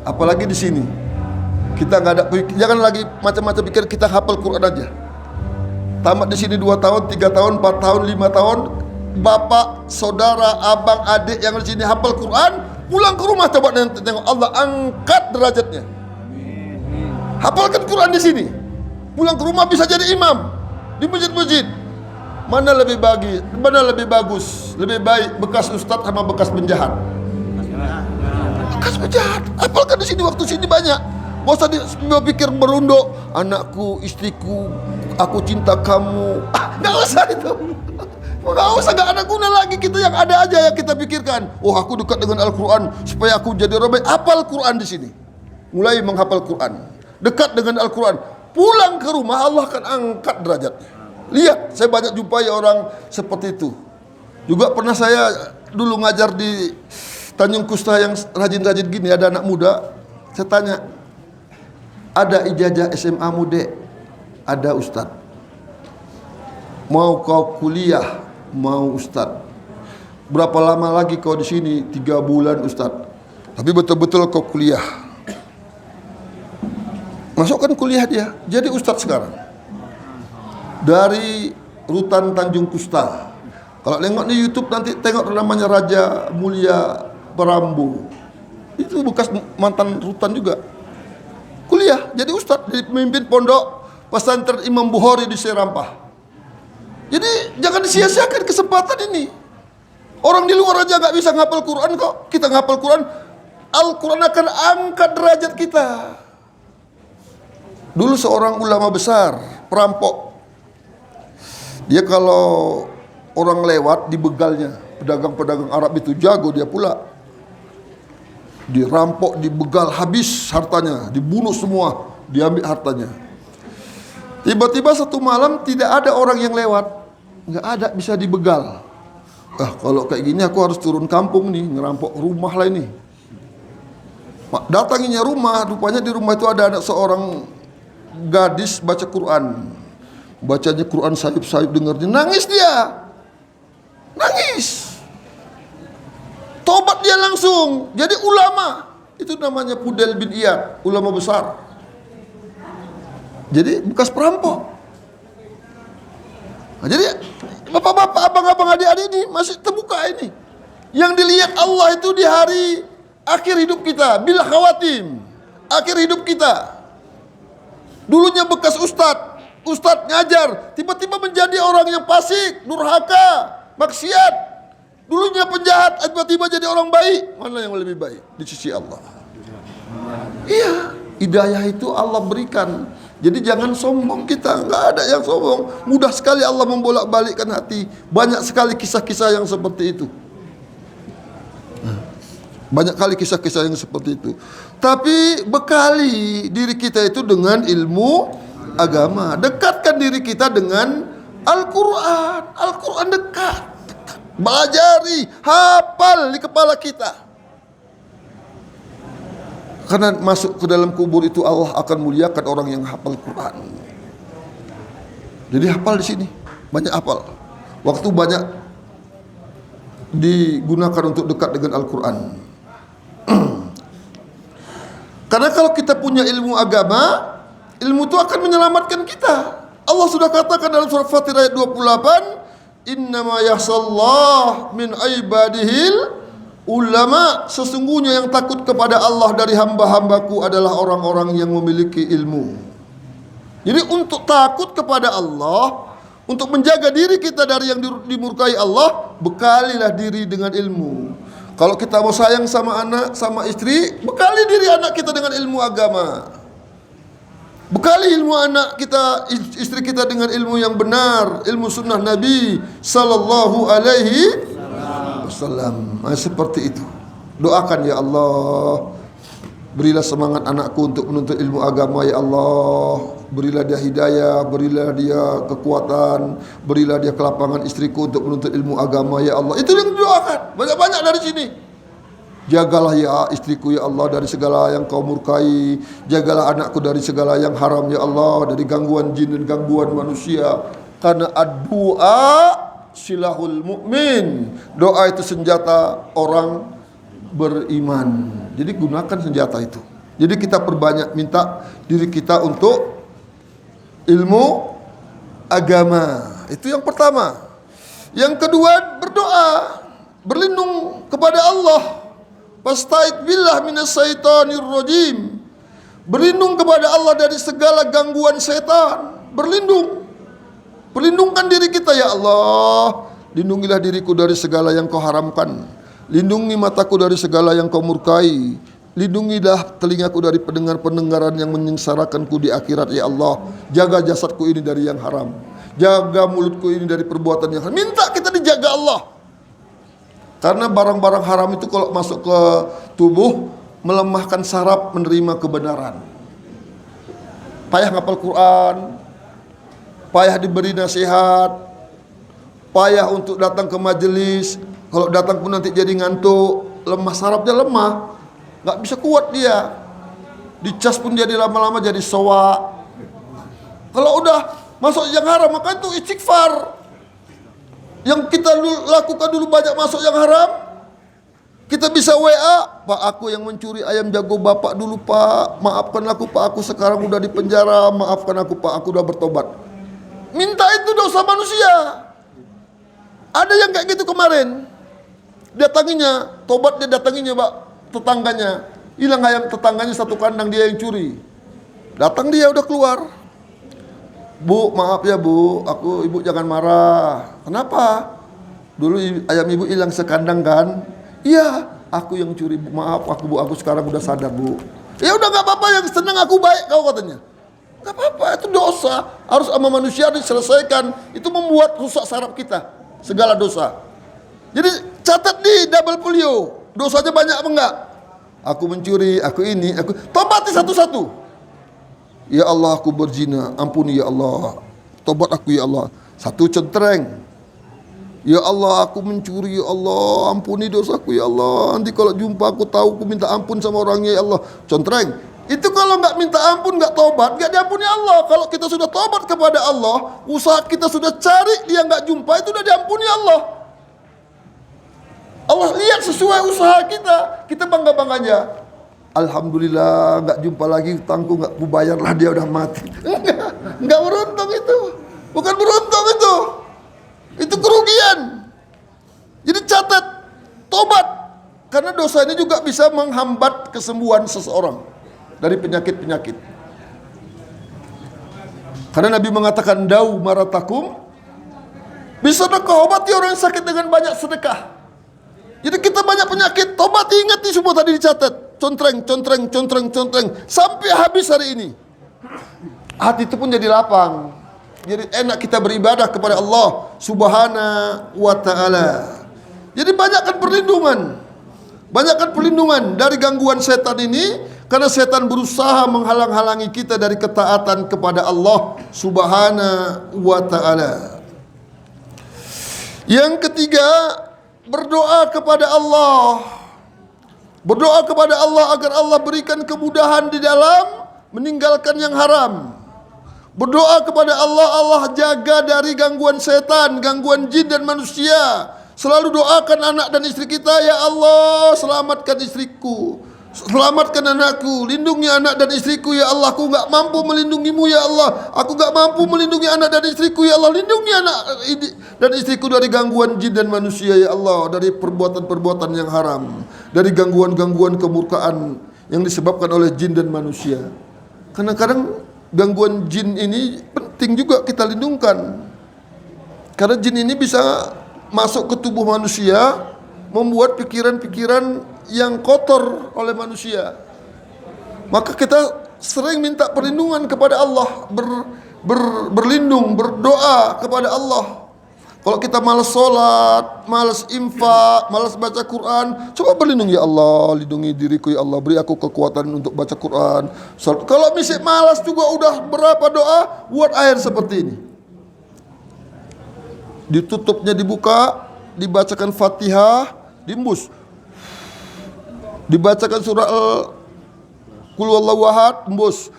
Apalagi di sini kita nggak ada, jangan lagi macam-macam pikir kita hafal Quran aja. Tamat di sini 2 tahun, 3 tahun, 4 tahun, 5 tahun, bapak, saudara, abang, adik yang di sini hafal Quran, pulang ke rumah coba tengok Allah angkat derajatnya. Hafalkan Quran di sini, pulang ke rumah bisa jadi imam di masjid-masjid. Mana lebih bagus, lebih baik bekas ustaz sama bekas penjahat? Bekas penjahat. Hafalkan di sini, waktu sini banyak. Gak usah berpikir berunduk, anakku, istriku, aku cinta kamu. Gak usah itu. Gak usah, gak ada guna lagi kita, yang ada aja yang kita pikirkan. Oh, aku dekat dengan Al-Quran supaya aku jadi orang baik. Hafal Quran di sini. Mulai menghafal Quran. Dekat dengan Al-Quran. Pulang ke rumah Allah akan angkat derajatnya. Lihat, saya banyak jumpai orang seperti itu. Juga pernah saya dulu ngajar di Tanjung Kusta yang rajin-rajin gini, ada anak muda. Saya tanya, ada ijazah SMA Mude, ada Ustaz. Mau kau kuliah, mau Ustaz. Berapa lama lagi kau di sini? 3 bulan Ustaz. Tapi betul-betul kau kuliah. Masukkan kuliah dia, jadi Ustaz sekarang. Dari Rutan Tanjung Kusta. Kalau tengok di YouTube nanti tengok namanya Raja Mulia Perambu. Itu bekas mantan Rutan juga. Kuliah, jadi Ustaz, jadi pemimpin pondok pesantren Imam Bukhari di Serampah. Jadi jangan disia-siakan kesempatan ini. Orang di luar aja nggak bisa ngapal Quran kok. Kita ngapal Quran, Al-Quran akan angkat derajat kita. Dulu seorang ulama besar, perampok. Dia kalau orang lewat dibegalnya. Pedagang-pedagang Arab itu jago dia pula. Dirampok, dibegal, habis hartanya, dibunuh semua, diambil hartanya. Tiba-tiba satu malam tidak ada orang yang lewat, nggak ada, bisa dibegal. Kalau kayak gini aku harus turun kampung nih, ngerampok rumah lah ini. Datanginya rumah, rupanya di rumah itu ada anak seorang gadis baca Quran. Bacanya Quran sayup-sayup, dengarnya nangis dia, nangis. Tobat dia langsung jadi ulama. Itu namanya Fudail bin Iyad, ulama besar. Jadi bekas perampok. Nah, jadi bapak-bapak, abang-abang, adik-adik ini masih terbuka ini. Yang dilihat Allah itu di hari akhir hidup kita, bil khawatim, akhir hidup kita. Dulunya bekas ustadz ngajar, tiba-tiba menjadi orang yang fasik, durhaka, maksiat. Dulunya penjahat, tiba-tiba jadi orang baik. Mana yang lebih baik di sisi Allah? Iya, hidayah itu Allah berikan. Jadi jangan sombong kita, nggak ada yang sombong. Mudah sekali Allah membolak-balikkan hati. Banyak sekali kisah-kisah yang seperti itu. Banyak kali kisah-kisah yang seperti itu. Tapi bekali diri kita itu dengan ilmu agama. Dekatkan diri kita dengan Al-Quran. Al-Quran dekat. Belajari, hafal di kepala kita. Karena masuk ke dalam kubur itu Allah akan muliakan orang yang hafal Quran. Jadi hafal di sini, banyak hafal. Waktu banyak digunakan untuk dekat dengan Al-Quran. Karena kalau kita punya ilmu agama, ilmu itu akan menyelamatkan kita. Allah sudah katakan dalam surah Fatir ayat 28, innama yahsallah min ibadihil ulama. Sesungguhnya yang takut kepada Allah dari hamba-hambaku adalah orang-orang yang memiliki ilmu. Jadi untuk takut kepada Allah, untuk menjaga diri kita dari yang dimurkai Allah, bekalilah diri dengan ilmu. Kalau kita mau sayang sama anak, sama istri, bekali diri anak kita dengan ilmu agama. Bekali ilmu anak kita, istri kita dengan ilmu yang benar, ilmu sunnah Nabi Sallallahu Alaihi Wasallam. Seperti itu. Doakan ya Allah, berilah semangat anakku untuk menuntut ilmu agama ya Allah. Berilah dia hidayah, berilah dia kekuatan, berilah dia kelapangan istriku untuk menuntut ilmu agama ya Allah. Itu yang didoakan. Banyak-banyak dari sini. Jagalah ya istriku ya Allah dari segala yang kau murkai. Jagalah anakku dari segala yang haram ya Allah, dari gangguan jin dan gangguan manusia. Karena ad-du'a silahul mu'min. Doa itu senjata orang beriman. Jadi gunakan senjata itu. Jadi kita perbanyak minta diri kita untuk ilmu agama. Itu yang pertama. Yang kedua, berdoa, berlindung kepada Allah. Fasta'id billah minas syaitanir rajim. Berlindung kepada Allah dari segala gangguan setan. Berlindung. Perlindungkan diri kita ya Allah. Lindungilah diriku dari segala yang kau haramkan. Lindungi mataku dari segala yang kau murkai. Lindungilah telingaku dari pendengar-pendengaran yang menyengsarakanku di akhirat ya Allah. Jaga jasadku ini dari yang haram. Jaga mulutku ini dari perbuatan yang haram. Minta kita dijaga Allah. Karena barang-barang haram itu kalau masuk ke tubuh melemahkan saraf menerima kebenaran. Payah ngapal Quran, payah diberi nasihat, payah untuk datang ke majelis. Kalau datang pun nanti jadi ngantuk, lemah sarafnya lemah, nggak bisa kuat dia. Dicas pun jadi lama-lama jadi soak. Kalau udah masuk yang haram, maka itu istighfar. Yang kita lakukan dulu banyak masuk yang haram. Kita bisa WA, Pak aku yang mencuri ayam jago bapak dulu Pak. Maafkan aku Pak, aku sekarang udah di penjara. Maafkan aku Pak, aku udah bertobat. Minta itu dosa manusia. Ada yang kayak gitu kemarin. Datanginya, tobat dia datanginya Pak, tetangganya. Hilang ayam tetangganya satu kandang, dia yang curi. Datang dia udah keluar. Bu, maaf ya Bu, ibu jangan marah. Kenapa? Dulu ayam ibu hilang sekandang kan? Iya, aku yang curi Bu. Maaf Bu, aku sekarang udah sadar Bu. Ya udah nggak apa-apa, yang senang aku baik kau katanya. Nggak apa-apa, itu dosa. Harus sama manusia diselesaikan. Itu membuat rusak saraf kita. Segala dosa. Jadi catat di double folio. Dosanya banyak apa enggak? Aku mencuri, aku ini, aku tobati satu-satu. Ya Allah aku berzina, ampuni ya Allah. Tobat aku ya Allah. Satu centreng. Ya Allah aku mencuri ya Allah, ampuni dosaku ya Allah. Nanti kalau jumpa aku tahu aku minta ampun sama orangnya ya Allah. Centreng. Itu kalau nggak minta ampun, nggak tobat, nggak diampuni Allah. Kalau kita sudah tobat kepada Allah, usaha kita sudah cari dia nggak jumpa, itu sudah diampuni Allah. Allah lihat sesuai usaha kita. Kita bangga-bangganya. Alhamdulillah nggak jumpa lagi, hutangku nggak kubayar lah, dia udah mati. Nggak beruntung itu, bukan beruntung itu kerugian. Jadi catat, tobat, karena dosa ini juga bisa menghambat kesembuhan seseorang dari penyakit-penyakit. Karena Nabi mengatakan dau maratakum, bisa kau obati orang yang sakit dengan banyak sedekah. Jadi kita banyak penyakit, tobat, ingat ini semua tadi dicatat. Contreng, sampai habis hari ini. Hati itu pun jadi lapang. Jadi enak kita beribadah kepada Allah Subhanahu wa ta'ala. Jadi banyakkan perlindungan. Banyakkan perlindungan dari gangguan setan ini. Karena setan berusaha menghalang-halangi kita dari ketaatan kepada Allah Subhanahu wa ta'ala. Yang ketiga, berdoa kepada Allah. Berdoa kepada Allah agar Allah berikan kemudahan di dalam meninggalkan yang haram. Berdoa kepada Allah, Allah jaga dari gangguan setan, gangguan jin dan manusia. Selalu doakan anak dan istri kita, ya Allah selamatkan istriku, selamatkan anakku, lindungi anak dan istriku ya Allah. Aku gak mampu melindungimu ya Allah. Aku gak mampu melindungi anak dan istriku ya Allah. Lindungi anak dan istriku dari gangguan jin dan manusia ya Allah, dari perbuatan-perbuatan yang haram, dari gangguan-gangguan kemurkaan yang disebabkan oleh jin dan manusia. Kadang-kadang gangguan jin ini penting juga kita lindungkan. Karena jin ini bisa masuk ke tubuh manusia, membuat pikiran-pikiran yang kotor oleh manusia. Maka kita sering minta perlindungan kepada Allah, berlindung, berdoa kepada Allah. Kalau kita malas sholat, malas infak, malas baca Quran, coba berlindung ya Allah, lindungi diriku ya Allah, beri aku kekuatan untuk baca Quran. Kalau misalnya malas juga udah berapa doa, buat air seperti ini. Ditutupnya dibuka, dibacakan Fatihah, diembus. Dibacakan surah Qul huwallahu ahad, embus.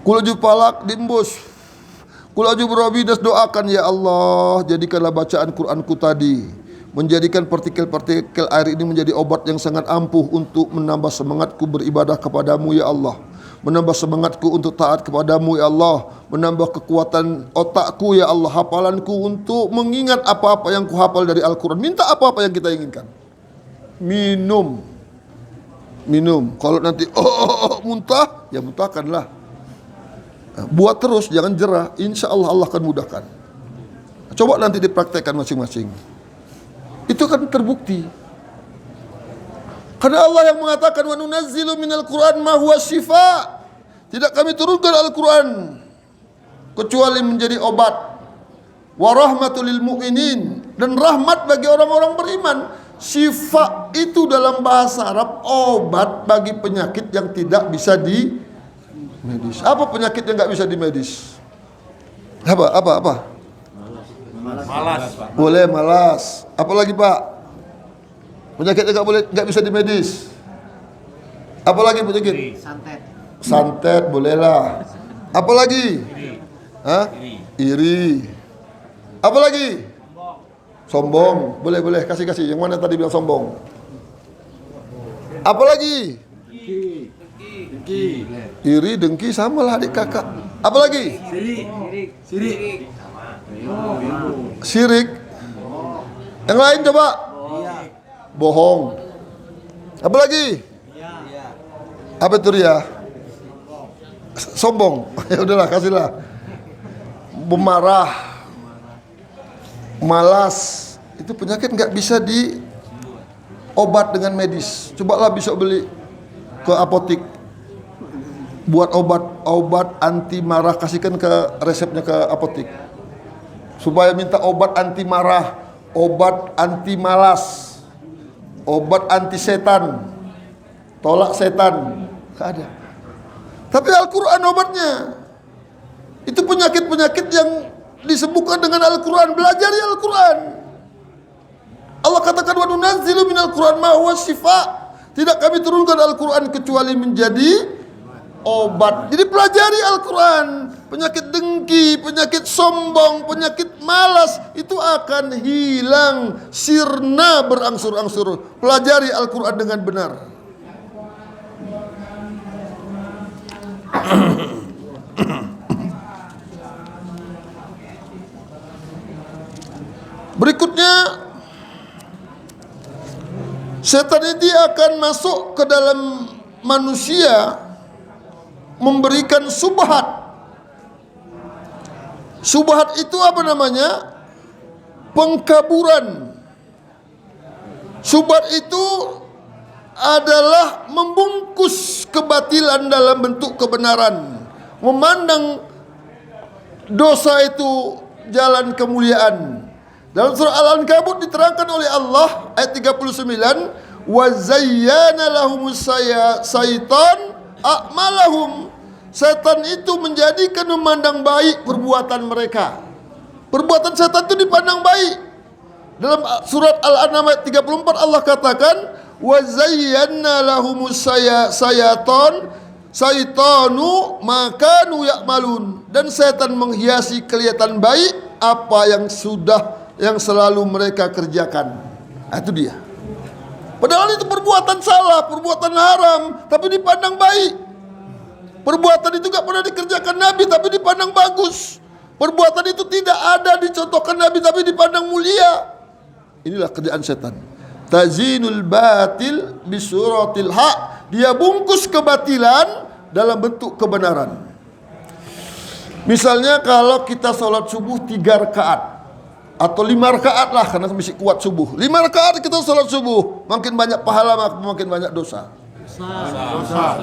Qul a'udzu falaq, diembus. Qul a'udzu birabbil nas, doakan ya Allah, jadikanlah bacaan Qur'anku tadi, menjadikan partikel-partikel air ini menjadi obat yang sangat ampuh untuk menambah semangatku beribadah kepadamu ya Allah, menambah semangatku untuk taat kepadamu ya Allah, menambah kekuatan otakku ya Allah, hafalanku untuk mengingat apa-apa yang kuhafal dari Al-Quran. Minta apa-apa yang kita inginkan. Minum. Kalau nanti muntah, ya muntahkanlah. Buat terus, jangan jerah. Insya Allah Allah akan mudahkan. Coba nanti dipraktekkan masing-masing. Itu kan terbukti. Karena Allah yang mengatakan wa nunazzilu minal Qur'an ma huwa syifa. Tidak kami turunkan Al-Quran kecuali menjadi obat. Wa rahmatul lil mu'minin, dan rahmat bagi orang-orang beriman. Syifa itu dalam bahasa Arab obat bagi penyakit yang tidak bisa di medis. Apa penyakit yang nggak bisa di medis? Apa? Malas. Boleh malas. Apa lagi Pak? Penyakit yang nggak bisa di medis. Apa lagi penyakit? Santet bolehlah. Apa lagi? Iri. Apa lagi? Sombong. Boleh. Kasih. Yang mana tadi bilang sombong? Apa lagi? Iri, dengki, sama lah adik kakak. Apa lagi? Syirik. Yang lain coba. Bohong. Apa lagi? Apa itu ria? Sombong. Ya udahlah, kasihlah. Pemarah, malas. Itu penyakit nggak bisa diobat dengan medis. Cobalah besok beli ke apotik, buat obat anti marah, kasihkan ke resepnya ke apotik, supaya minta obat anti marah, obat anti malas, obat anti setan, tolak setan. Gak ada. Tapi Al-Quran obatnya. Itu penyakit-penyakit yang disembuhkan dengan Al-Quran. Belajari Al-Quran. Allah katakan wa nunazzilu minal Qur'an ma huwa syifa. Tidak kami turunkan Al-Quran kecuali menjadi obat. Jadi pelajari Al-Quran. Penyakit dengki, penyakit sombong, penyakit malas itu akan hilang, sirna berangsur-angsur. Pelajari Al-Quran dengan benar. Berikutnya, setan ini akan masuk ke dalam manusia, memberikan subhat. Subhat itu apa namanya? Pengkaburan. Subhat itu adalah membungkus kebatilan dalam bentuk kebenaran. Memandang dosa itu jalan kemuliaan. Dalam surah Al-Ankabut diterangkan oleh Allah ayat 39, wa zayyana lahumus syaitan a'malahum. Setan itu menjadikan memandang baik perbuatan mereka. Perbuatan setan itu dipandang baik. Dalam surat Al-An'am ayat 34 Allah katakan, wa zayyana lahumus syaitanu makanu ya'malun. Dan setan menghiasi kelihatan baik apa yang selalu mereka kerjakan. Itu dia. Padahal itu perbuatan salah, perbuatan haram, tapi dipandang baik. Perbuatan itu gak pernah dikerjakan Nabi, tapi dipandang bagus. Perbuatan itu tidak ada dicontohkan Nabi, tapi dipandang mulia. Inilah kerjaan setan. Tazinul batil bisuratil haq. Dia bungkus kebatilan dalam bentuk kebenaran. Misalnya kalau kita sholat subuh 3 rakaat atau 5 rakaat lah, karena masih kuat subuh. 5 rakaat kita sholat subuh, makin banyak pahala, makin banyak dosa.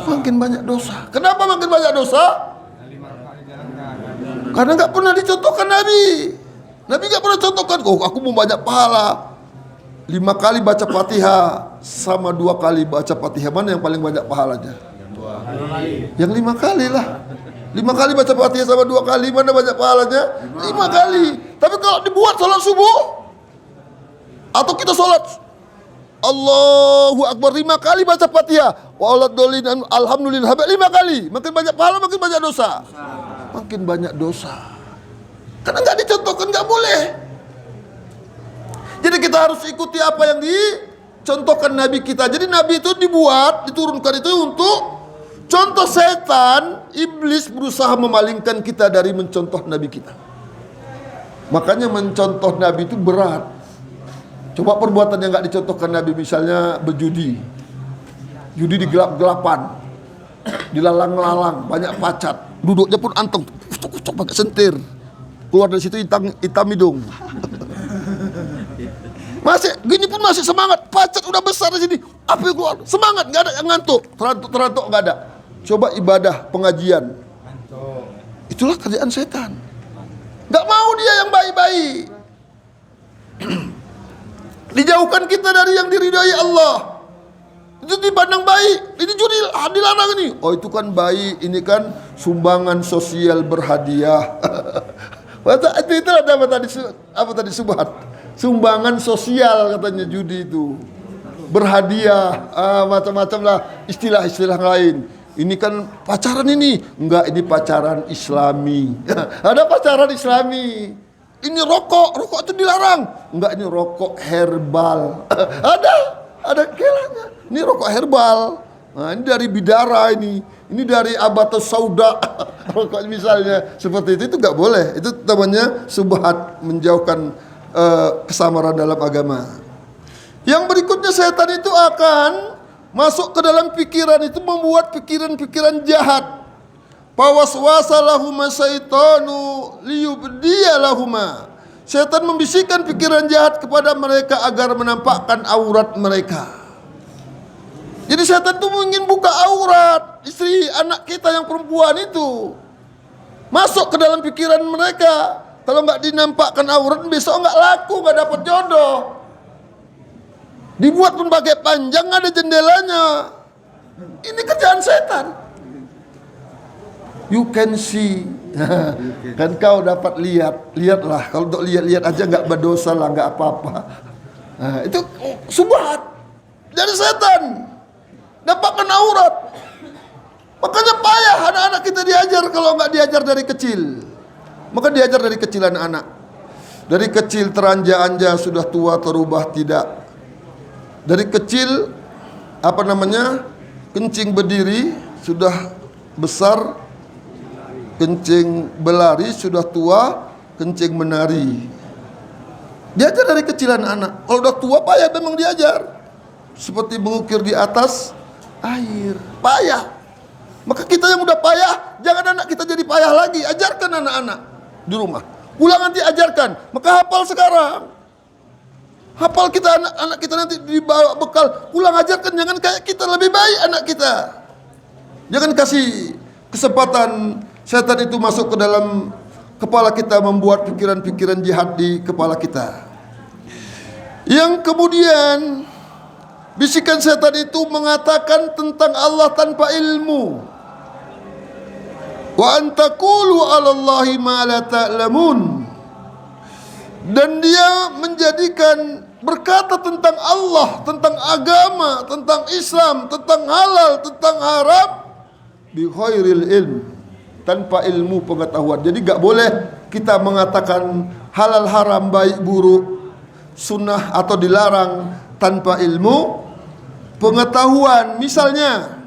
Makin banyak dosa. Kenapa makin banyak dosa? Karena nggak pernah dicontohkan Nabi. Nabi nggak pernah contohkan, aku mau banyak pahala. 5 kali baca Fatihah sama 2 kali baca Fatihah, mana yang paling banyak pahalanya? Yang 5 kali lah. 5 kali baca Fatihah sama 2 kali, mana banyak pahalanya? 5 kali. Tapi kalau dibuat sholat subuh, atau kita sholat Allahu Akbar 5 kali baca Fatihah. Waladolin alhamdulillah 5 kali. Makin banyak pahala, makin banyak dosa. Makin banyak dosa. Karena nggak dicontohkan, nggak boleh. Jadi kita harus ikuti apa yang dicontohkan Nabi kita. Jadi Nabi itu diturunkan itu untuk contoh. Setan, iblis berusaha memalingkan kita dari mencontoh Nabi kita. Makanya mencontoh Nabi itu berat. Coba perbuatan yang nggak dicontohkan Nabi, misalnya berjudi, judi di gelap-gelapan, dilalang-lalang, banyak pacat, duduknya pun anteng, kucuk pakai sentir, keluar dari situ hitam hidung. Masih gini pun masih semangat, pacat udah besar di sini, apa yang keluar? Semangat, nggak ada yang ngantuk, terantuk nggak ada. Coba ibadah pengajian, itulah kerjaan setan. Nggak mau dia yang baik-baik. Dijauhkan kita dari yang diridhai Allah. Itu dipandang baik. Ini judi dilarang ini. Oh itu kan baik. Ini kan sumbangan sosial berhadiah. Itu ada apa tadi subhat? Sumbangan sosial katanya judi itu. Berhadiah, macam-macam lah istilah-istilah lain. Ini kan pacaran ini. Enggak, ini pacaran Islami. Ada pacaran Islami. Ini rokok itu dilarang. Enggak, ini rokok herbal. ada kelanya. Ini rokok herbal. Nah, ini dari bidara ini dari abatus sauda. Rokok misalnya seperti itu enggak boleh. Itu namanya subhat, menjauhkan kesamaran dalam agama. Yang berikutnya, setan itu akan masuk ke dalam pikiran, itu membuat pikiran-pikiran jahat. Pawaswasa lahuma syaitanu liyubdiya lahuma. Setan membisikkan pikiran jahat kepada mereka agar menampakkan aurat mereka. Jadi setan itu ingin buka aurat istri anak kita yang perempuan itu. Masuk ke dalam pikiran mereka. Kalau nggak dinampakkan aurat, besok nggak laku, nggak dapat jodoh. Dibuat pun pakai panjang, ada jendelanya. Ini kerjaan setan. You can see. Kan kau dapat lihatlah. Kalau untuk lihat aja nggak berdosa lah, nggak apa-apa. Nah, itu subhat dari setan. Dapatkan aurat. Makanya payah anak-anak kita diajar. Kalau nggak diajar dari kecil, maka diajar dari kecil anak-anak. Dari kecil teranja-anja, sudah tua terubah tidak. Dari kecil kencing berdiri, sudah besar kencing berlari, sudah tua kencing menari. Diajar dari kecil anak-anak. Kalau udah tua payah memang diajar. Seperti mengukir di atas air, payah. Maka kita yang udah payah, jangan anak kita jadi payah lagi. Ajarkan anak-anak di rumah. Pulang nanti ajarkan. Maka hafal sekarang. Hafal kita, anak kita nanti dibawa bekal. Pulang ajarkan, jangan kayak kita, lebih baik anak kita. Jangan kasih kesempatan setan itu masuk ke dalam kepala kita, membuat pikiran-pikiran jahat di kepala kita. Yang kemudian, bisikan setan itu mengatakan tentang Allah tanpa ilmu. Wa antaqulu 'alallahi ma la ta'lamun. Dan dia menjadikan berkata tentang Allah, tentang agama, tentang Islam, tentang halal, tentang haram bi khairil ilm, tanpa ilmu pengetahuan. Jadi gak boleh kita mengatakan halal haram, baik buruk, sunnah atau dilarang tanpa ilmu pengetahuan. Misalnya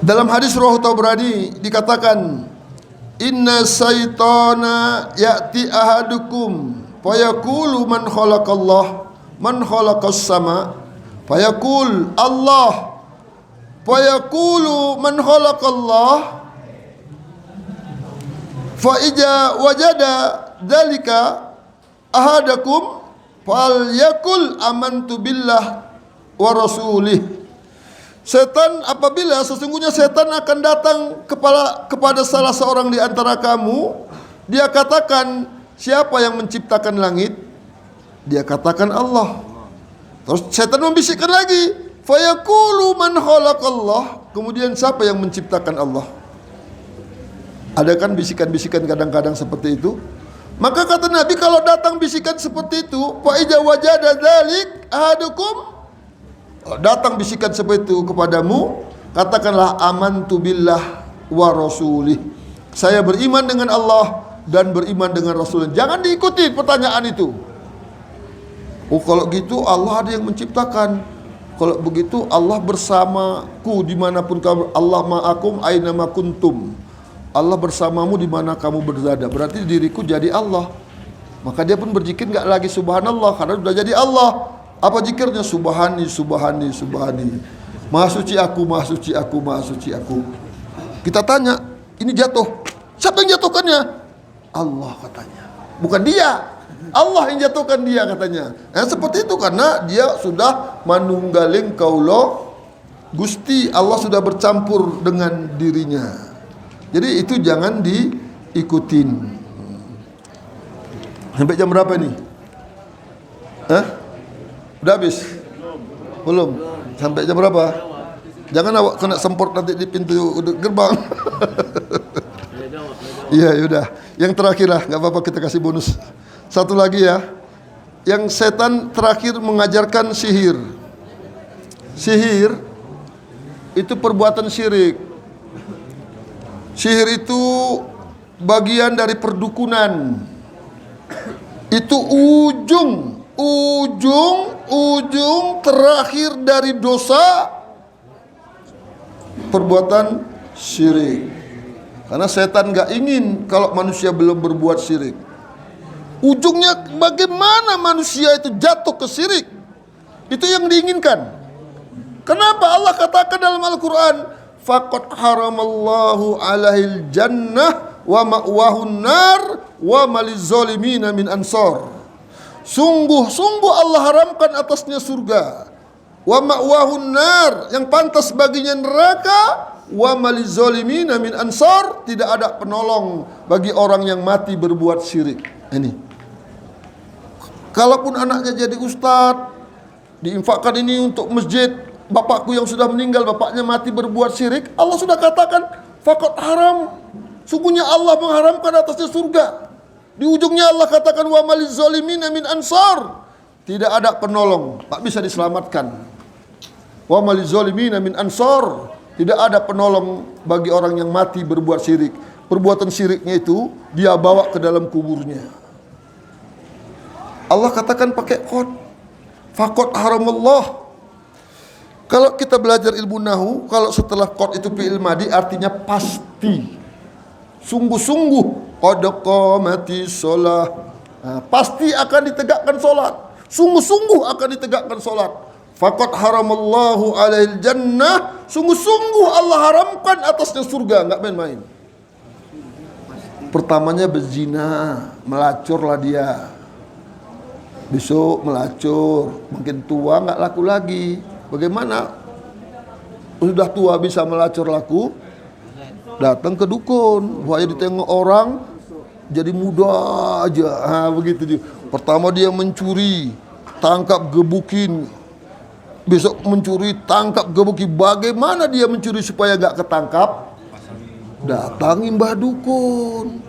dalam hadis Rawahu Tabrani dikatakan, inna syaitana ya'ti ahadukum fayaqulu man khalaqallah man khalaqas sama fayaqul Allah fayaqulu man khalaqallah fa ija wajada dzalika ahadakum falyakul amantu billah wa rasulih. Setan, apabila sesungguhnya setan akan datang kepada salah seorang di antara kamu, dia katakan, siapa yang menciptakan langit? Dia katakan Allah. Terus setan membisikkan lagi, fayaqulu man khalaqallah. Kemudian siapa yang menciptakan Allah? Ada kan bisikan-bisikan kadang-kadang seperti itu. Maka kata Nabi, kalau datang bisikan seperti itu, fa idza wajada dzalik ahadukum, datang bisikan seperti itu kepadamu, katakanlah amantu billah wa rasulih. Saya beriman dengan Allah dan beriman dengan Rasulnya. Jangan diikuti pertanyaan itu. Oh, kalau gitu Allah ada yang menciptakan. Kalau begitu Allah bersamaku dimanapun kamu. Allah ma'akum aynama kuntum. Allah bersamamu di mana kamu berada. Berarti diriku jadi Allah. Maka dia pun berzikir enggak lagi subhanallah, karena sudah jadi Allah. Apa zikirnya? Subhani, subhani, subhani. Maha suci aku, maha suci aku, maha suci aku. Kita tanya, ini jatuh. Siapa yang jatuhkannya? Allah katanya. Bukan dia. Allah yang jatuhkan dia katanya. Seperti itu karena dia sudah manunggaling kaulo Gusti. Allah sudah bercampur dengan dirinya. Jadi itu jangan diikutin. Sampai jam berapa nih? Udah habis? Belum. Sampai jam berapa? Jangan awak kena semport nanti di pintu gerbang. Iya, yaudah. Yang terakhir lah, nggak apa-apa kita kasih bonus. Satu lagi ya. Yang setan terakhir mengajarkan sihir. Sihir itu perbuatan syirik. Sihir itu bagian dari perdukunan. Itu ujung terakhir dari dosa perbuatan syirik. Karena setan gak ingin kalau manusia belum berbuat syirik. Ujungnya bagaimana manusia itu jatuh ke syirik, itu yang diinginkan. Kenapa Allah katakan dalam Al-Quran, faqad haramallahu alaihil jannah wa ma'wahun nar wa malizolimina min ansor. Sungguh Allah haramkan atasnya surga, wa ma'wahun nar, yang pantas baginya neraka, wa malizolimina min ansor, tidak ada penolong bagi orang yang mati berbuat syirik. Ini kalaupun anaknya jadi ustadz, diinfakkan ini untuk masjid, bapakku yang sudah meninggal, bapaknya mati berbuat syirik, Allah sudah katakan faqad haram, sungguhnya Allah mengharamkan atasnya surga. Di ujungnya Allah katakan wa malizolimina min ansar, tidak ada penolong, tak bisa diselamatkan. Wa malizolimina min ansar, tidak ada penolong bagi orang yang mati berbuat syirik. Perbuatan syiriknya itu dia bawa ke dalam kuburnya. Allah katakan pakai qad, faqad haramallah. Kalau kita belajar ilmu nahu, kalau setelah qad itu fi'il madi artinya pasti, sungguh-sungguh. Qad qamatis shalah, pasti akan ditegakkan solat, sungguh-sungguh akan ditegakkan solat. Faqad haramallahu alaihil jannah, sungguh-sungguh Allah haramkan atasnya surga, enggak main-main. Pertamanya berzina, melacurlah dia. Besok melacur, makin tua nggak laku lagi. Bagaimana? Sudah tua bisa melacur laku? Datang ke dukun, wah ditengok orang jadi muda aja. Begitu dia. Pertama dia mencuri, tangkap gebukin. Besok mencuri, tangkap gebukin. Bagaimana dia mencuri supaya nggak ketangkap? Datangin mbah dukun.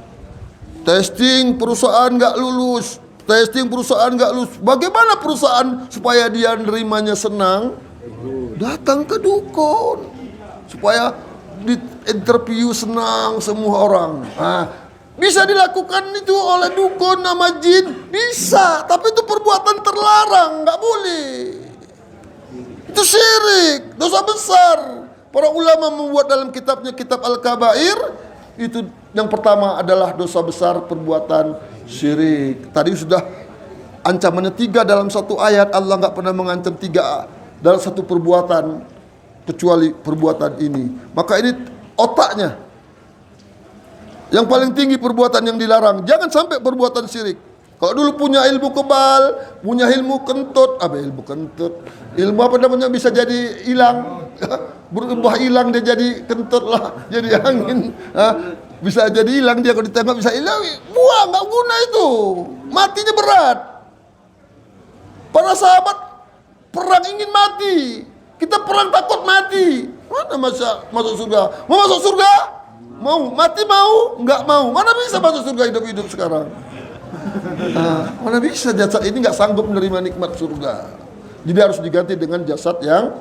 Testing perusahaan nggak lulus. Testing perusahaan nggak lulus. Bagaimana perusahaan supaya dia nerimanya senang? Datang ke dukun supaya di interview senang semua orang. Bisa dilakukan itu oleh dukun nama jin, bisa. Tapi itu perbuatan terlarang, nggak boleh. Itu syirik, dosa besar. Para ulama membuat dalam kitabnya kitab Al-Kabair, itu yang pertama adalah dosa besar perbuatan syirik. Tadi sudah ancamannya 3 dalam satu ayat. Allah nggak pernah mengancam 3 dalam satu perbuatan kecuali perbuatan ini. Maka ini otaknya. Yang paling tinggi perbuatan yang dilarang. Jangan sampai perbuatan syirik. Kalau dulu punya ilmu kebal, punya ilmu kentut, ilmu kentut, ilmu apa namanya bisa jadi hilang, berubah hilang dia jadi kentut lah, jadi angin. Bisa jadi hilang dia, kalau ditembak bisa hilang. Buang, nggak guna itu, matinya berat. Para sahabat perang ingin mati, kita perang takut mati. Mana masuk surga? Mau masuk surga? Mau mati mau? Nggak mau. Mana bisa masuk surga hidup-hidup sekarang? Mana bisa jasad ini nggak sanggup menerima nikmat surga. Jadi harus diganti dengan jasad yang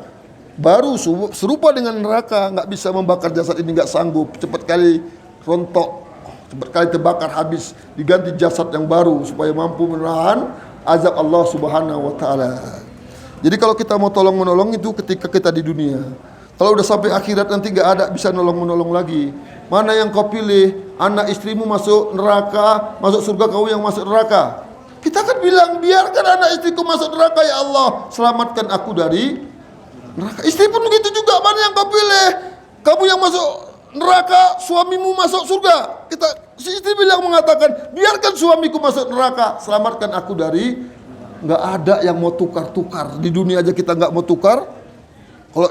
baru serupa dengan neraka. Nggak bisa membakar jasad ini, nggak sanggup. Cepat kali rontok, cepat kali terbakar habis. Diganti jasad yang baru supaya mampu menahan azab Allah Subhanahu wa taala. Jadi kalau kita mau tolong menolong itu ketika kita di dunia. Kalau udah sampai akhirat nanti nggak ada bisa nolong-menolong lagi. Mana yang kau pilih? Anak istrimu masuk neraka, masuk surga, kau yang masuk neraka. Kita kan bilang, biarkan anak istriku masuk neraka ya Allah, selamatkan aku dari neraka. Istri pun begitu juga, mana yang kau pilih? Kamu yang masuk neraka, suamimu masuk surga. Si istri bilang mengatakan, biarkan suamiku masuk neraka, selamatkan aku dari. Nggak ada yang mau tukar-tukar. Di dunia aja kita nggak mau tukar. Kalau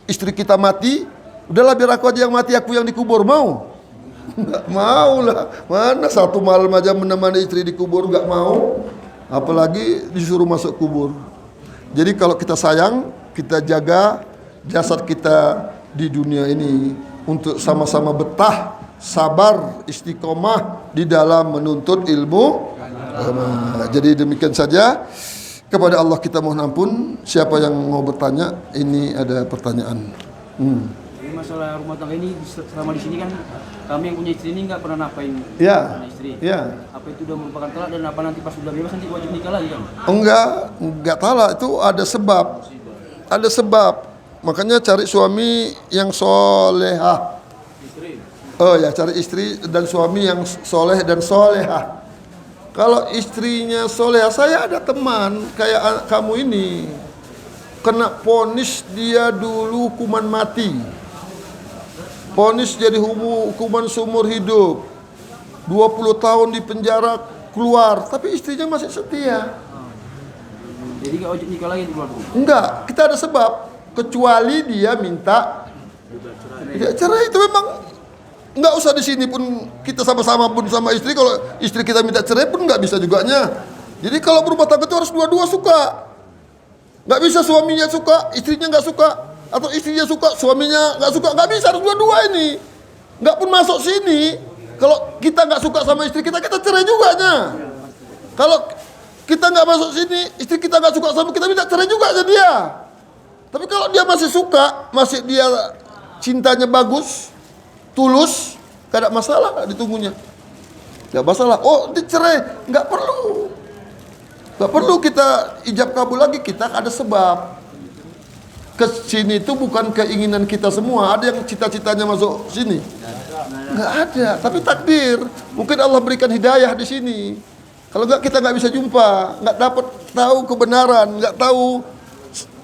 istri kita mati, udahlah biar aku aja yang mati, aku yang dikubur. Mau? Nggak mau lah. Mana satu malam aja menemani istri dikubur nggak mau, apalagi disuruh masuk kubur. Jadi kalau kita sayang, kita jaga jasad kita di dunia ini untuk sama-sama betah, sabar, istiqomah di dalam menuntut ilmu. Jadi demikian saja. Kepada Allah kita mohon ampun. Siapa yang mau bertanya? Ini ada pertanyaan. Jadi masalah rumah tangga ini selama di sini kan kami yang punya istri ini nggak pernah napain istri. Ya. Apa itu udah merupakan talak dan apa nanti pas sudah bebas nanti wajib nikah lagi kan? Enggak talak, itu ada sebab. Ada sebab. Makanya cari suami yang solehah. Oh ya, cari istri dan suami yang soleh dan solehah. Kalau istrinya solehah, saya ada teman kayak kamu ini kena ponis dia dulu hukuman mati, ponis jadi hukuman seumur hidup, 20 tahun di penjara keluar, tapi istrinya masih setia. Jadi nggak wajib nikah lagi keluar? Enggak, kita ada sebab, kecuali dia minta cerai. Itu memang nggak usah di sini pun kita sama-sama pun sama istri. Kalau istri kita minta cerai pun nggak bisa juganya. Jadi kalau berumah tangga itu harus dua-dua suka. Nggak bisa suaminya suka, istrinya nggak suka, atau istrinya suka, suaminya nggak suka. Nggak bisa, harus dua-dua ini. Nggak pun masuk sini. Kalau kita nggak suka sama istri kita, kita cerai juganya. Kalau kita nggak masuk sini, istri kita nggak suka sama kita, minta cerai juga aja dia. Tapi kalau dia masih suka, masih dia cintanya bagus, tulus, gak ada masalah ditunggunya. Gak masalah. Oh, dicerai, nggak perlu. Nggak perlu kita ijab kabul lagi, kita ada sebab. Ke sini itu bukan keinginan kita semua. Ada yang cita-citanya masuk sini? Nggak ada. Tapi takdir. Mungkin Allah berikan hidayah di sini. Kalau nggak, kita nggak bisa jumpa, nggak dapat tahu kebenaran, nggak tahu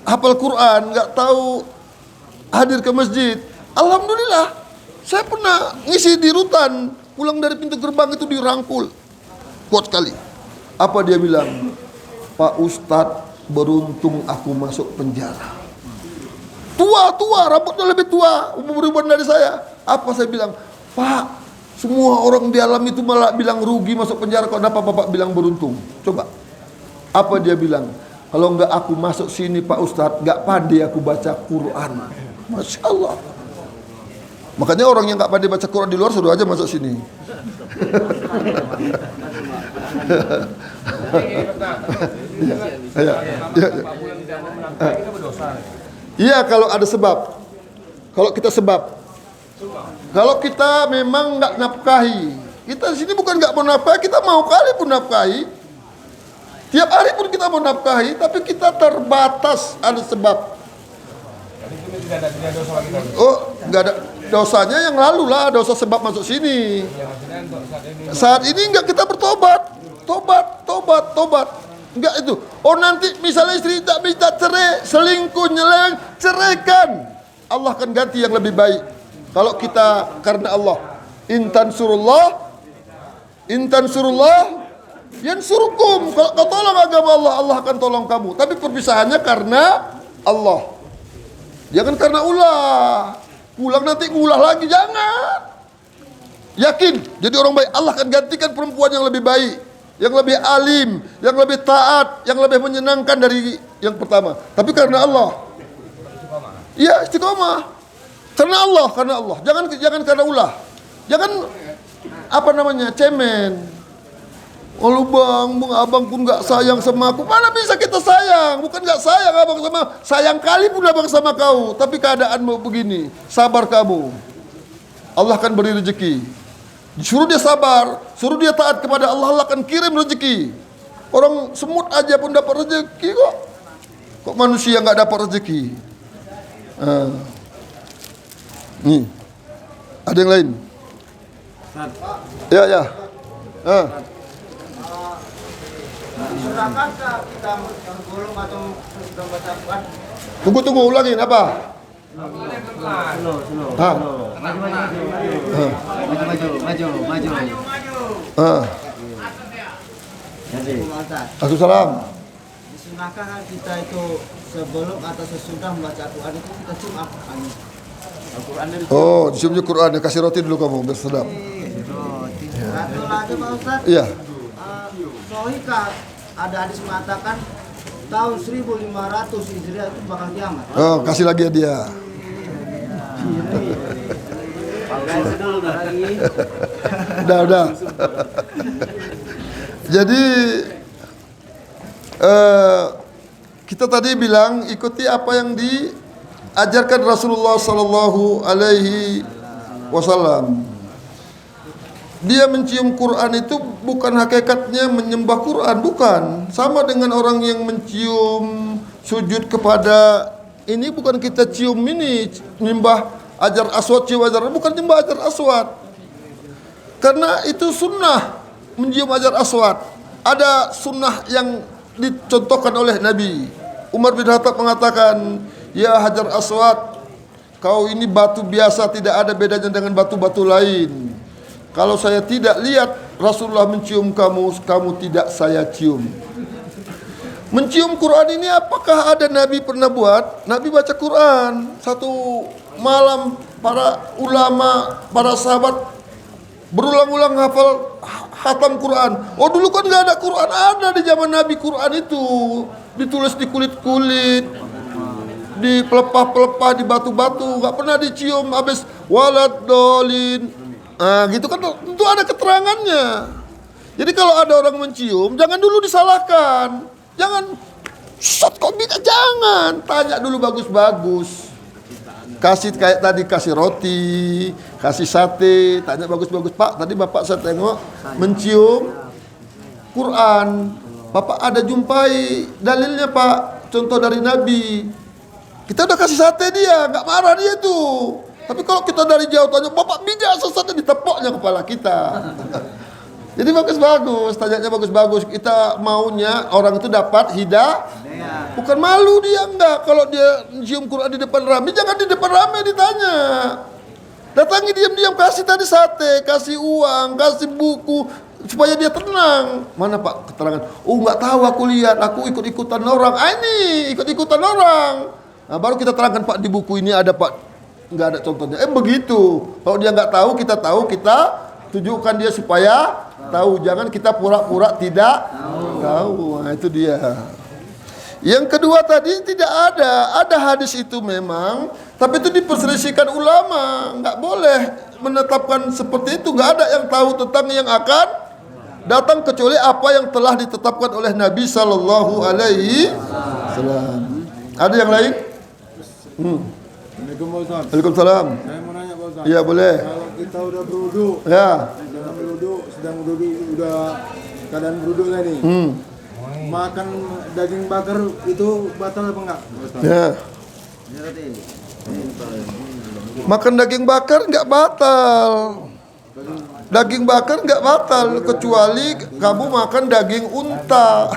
hafal Quran, nggak tahu hadir ke masjid. Alhamdulillah. Saya pernah ngisi di rutan, pulang dari pintu gerbang itu dirangkul. Kuat sekali. Apa dia bilang? Pak Ustadz, beruntung aku masuk penjara. Tua, rambutnya lebih tua, umur-umuran dari saya. Apa saya bilang? Pak, semua orang di alam itu malah bilang rugi masuk penjara. Kenapa Bapak bilang beruntung? Coba. Apa dia bilang? Kalau enggak aku masuk sini Pak Ustadz, enggak pandai aku baca Quran. Masya Allah. Makanya orang yang nggak pandai baca Quran di luar suruh aja masuk sini. Iya, kalau ada sebab. Kalau kita sebab. Kalau kita memang nggak nafkahi, kita di sini bukan nggak mau nafkahi, kita mau kali pun nafkahi. Tiap hari pun kita mau nafkahi, tapi kita terbatas, ada sebab. Oh, nggak ada. Dosanya yang lalu lah, dosa sebab masuk sini. Saat ini enggak, kita bertobat. Tobat. Enggak itu. Oh, nanti misalnya istri tak minta cerai, selingkuh, nyeleng, ceraikan. Allah akan ganti yang lebih baik. Kalau kita karena Allah. Intan surullah yansurukum. Kalau kau tolong agama Allah, Allah akan tolong kamu. Tapi perpisahannya karena Allah. Jangan karena ulah. Pulang nanti ngulah lagi, jangan. Yakin, jadi orang baik. Allah akan gantikan perempuan yang lebih baik, yang lebih alim, yang lebih taat, yang lebih menyenangkan dari yang pertama. Tapi karena Allah. Iya, istiqomah. Karena Allah. Jangan karena ulah. Jangan cemen. Kalau bang, abang pun nggak sayang sama aku. Mana bisa kita sayang? Bukan nggak sayang abang sama, sayang kali pun abang sama kau. Tapi keadaanmu begini, sabar kamu. Allah akan beri rezeki. Suruh dia sabar, suruh dia taat kepada Allah, Allah akan kirim rezeki. Orang semut aja pun dapat rezeki kok. Kok manusia nggak dapat rezeki? Nih, ada yang lain? Ya. Sudahkah kita tergolong atau sudah baca Quran? Tunggu ulangin apa? Maju. Assalamualaikum. Sudahkah kita itu sebelum atau sesudah membaca Quran itu kita cium apa? Al-Quran dari Oh, diciumnya Quran. Kasih roti dulu kamu, biar sedap. Satu lagi Pak Ustaz. Iya. Sohikah ada hadis mengatakan tahun 1500 Hijriah itu bakal kiamat. Oh, kasih lagi ya dia. Udah. Jadi kita tadi bilang ikuti apa yang diajarkan Rasulullah Sallallahu Alaihi Wasallam. Dia mencium Quran itu bukan hakikatnya menyembah Quran, bukan. Sama dengan orang yang mencium sujud kepada ini, bukan kita cium ini menyembah Hajar Aswad, cium Hajar, bukan menyembah Hajar Aswad. Karena itu sunnah mencium Hajar Aswad. Ada sunnah yang dicontohkan oleh Nabi. Umar bin Khattab mengatakan, "Ya Hajar Aswad, kau ini batu biasa, tidak ada bedanya dengan batu-batu lain. Kalau saya tidak lihat Rasulullah mencium kamu, kamu tidak saya cium." Mencium Quran ini apakah ada Nabi pernah buat? Nabi baca Quran. Satu malam para ulama, para sahabat berulang-ulang hafal khatam Quran. Oh, dulu kan nggak ada Quran, ada di zaman Nabi Quran itu. Ditulis di kulit-kulit, di pelepah-pelepah, di batu-batu, nggak pernah dicium habis walad dolin. Gitu kan, tentu ada keterangannya. Jadi kalau ada orang mencium, jangan dulu disalahkan. Jangan, kok bisa, jangan. Tanya dulu bagus-bagus. Kasih kayak tadi, kasih roti, kasih sate, tanya bagus-bagus. Pak, tadi Bapak saya tengok mencium Quran. Bapak ada jumpai dalilnya Pak, contoh dari Nabi. Kita udah kasih sate dia, nggak marah dia tuh. Tapi kalau kita dari jauh tanya, Bapak bijak sesatnya, ditepoknya kepala kita. Jadi bagus-bagus, tanyanya bagus-bagus. Kita maunya orang itu dapat hidayah. Bukan malu dia, enggak. Kalau dia cium Quran di depan ramai, jangan di depan ramai ditanya. Datangi diam-diam, kasih tadi sate, kasih uang, kasih buku, supaya dia tenang. Mana Pak keterangan? Oh, nggak tahu, aku lihat, aku ikut-ikutan orang. Ini ikut-ikutan orang. Nah, baru kita terangkan, Pak, di buku ini ada Pak. Nggak ada contohnya. Begitu. Kalau dia nggak tahu, kita tunjukkan dia supaya tahu. Jangan kita pura-pura tidak tahu. Nah, itu dia. Yang kedua tadi tidak ada hadis itu memang, tapi itu diperselisihkan ulama. Nggak boleh menetapkan seperti itu. Nggak ada yang tahu tentang yang akan datang kecuali apa yang telah ditetapkan oleh Nabi Sallallahu Alaihi Wasallam. Ada yang lain? Assalamualaikum Pak Ustaz. Waalaikumsalam. Saya mau nanya Pak Ustaz. Iya boleh. Kalau kita udah berwudu, Ya. sedang berwudu, udah keadaan berwudu nih. Makan daging bakar itu batal apa enggak, Pak Ustaz? Ya. Makan daging bakar nggak batal. Daging bakar nggak batal kecuali kamu makan daging unta.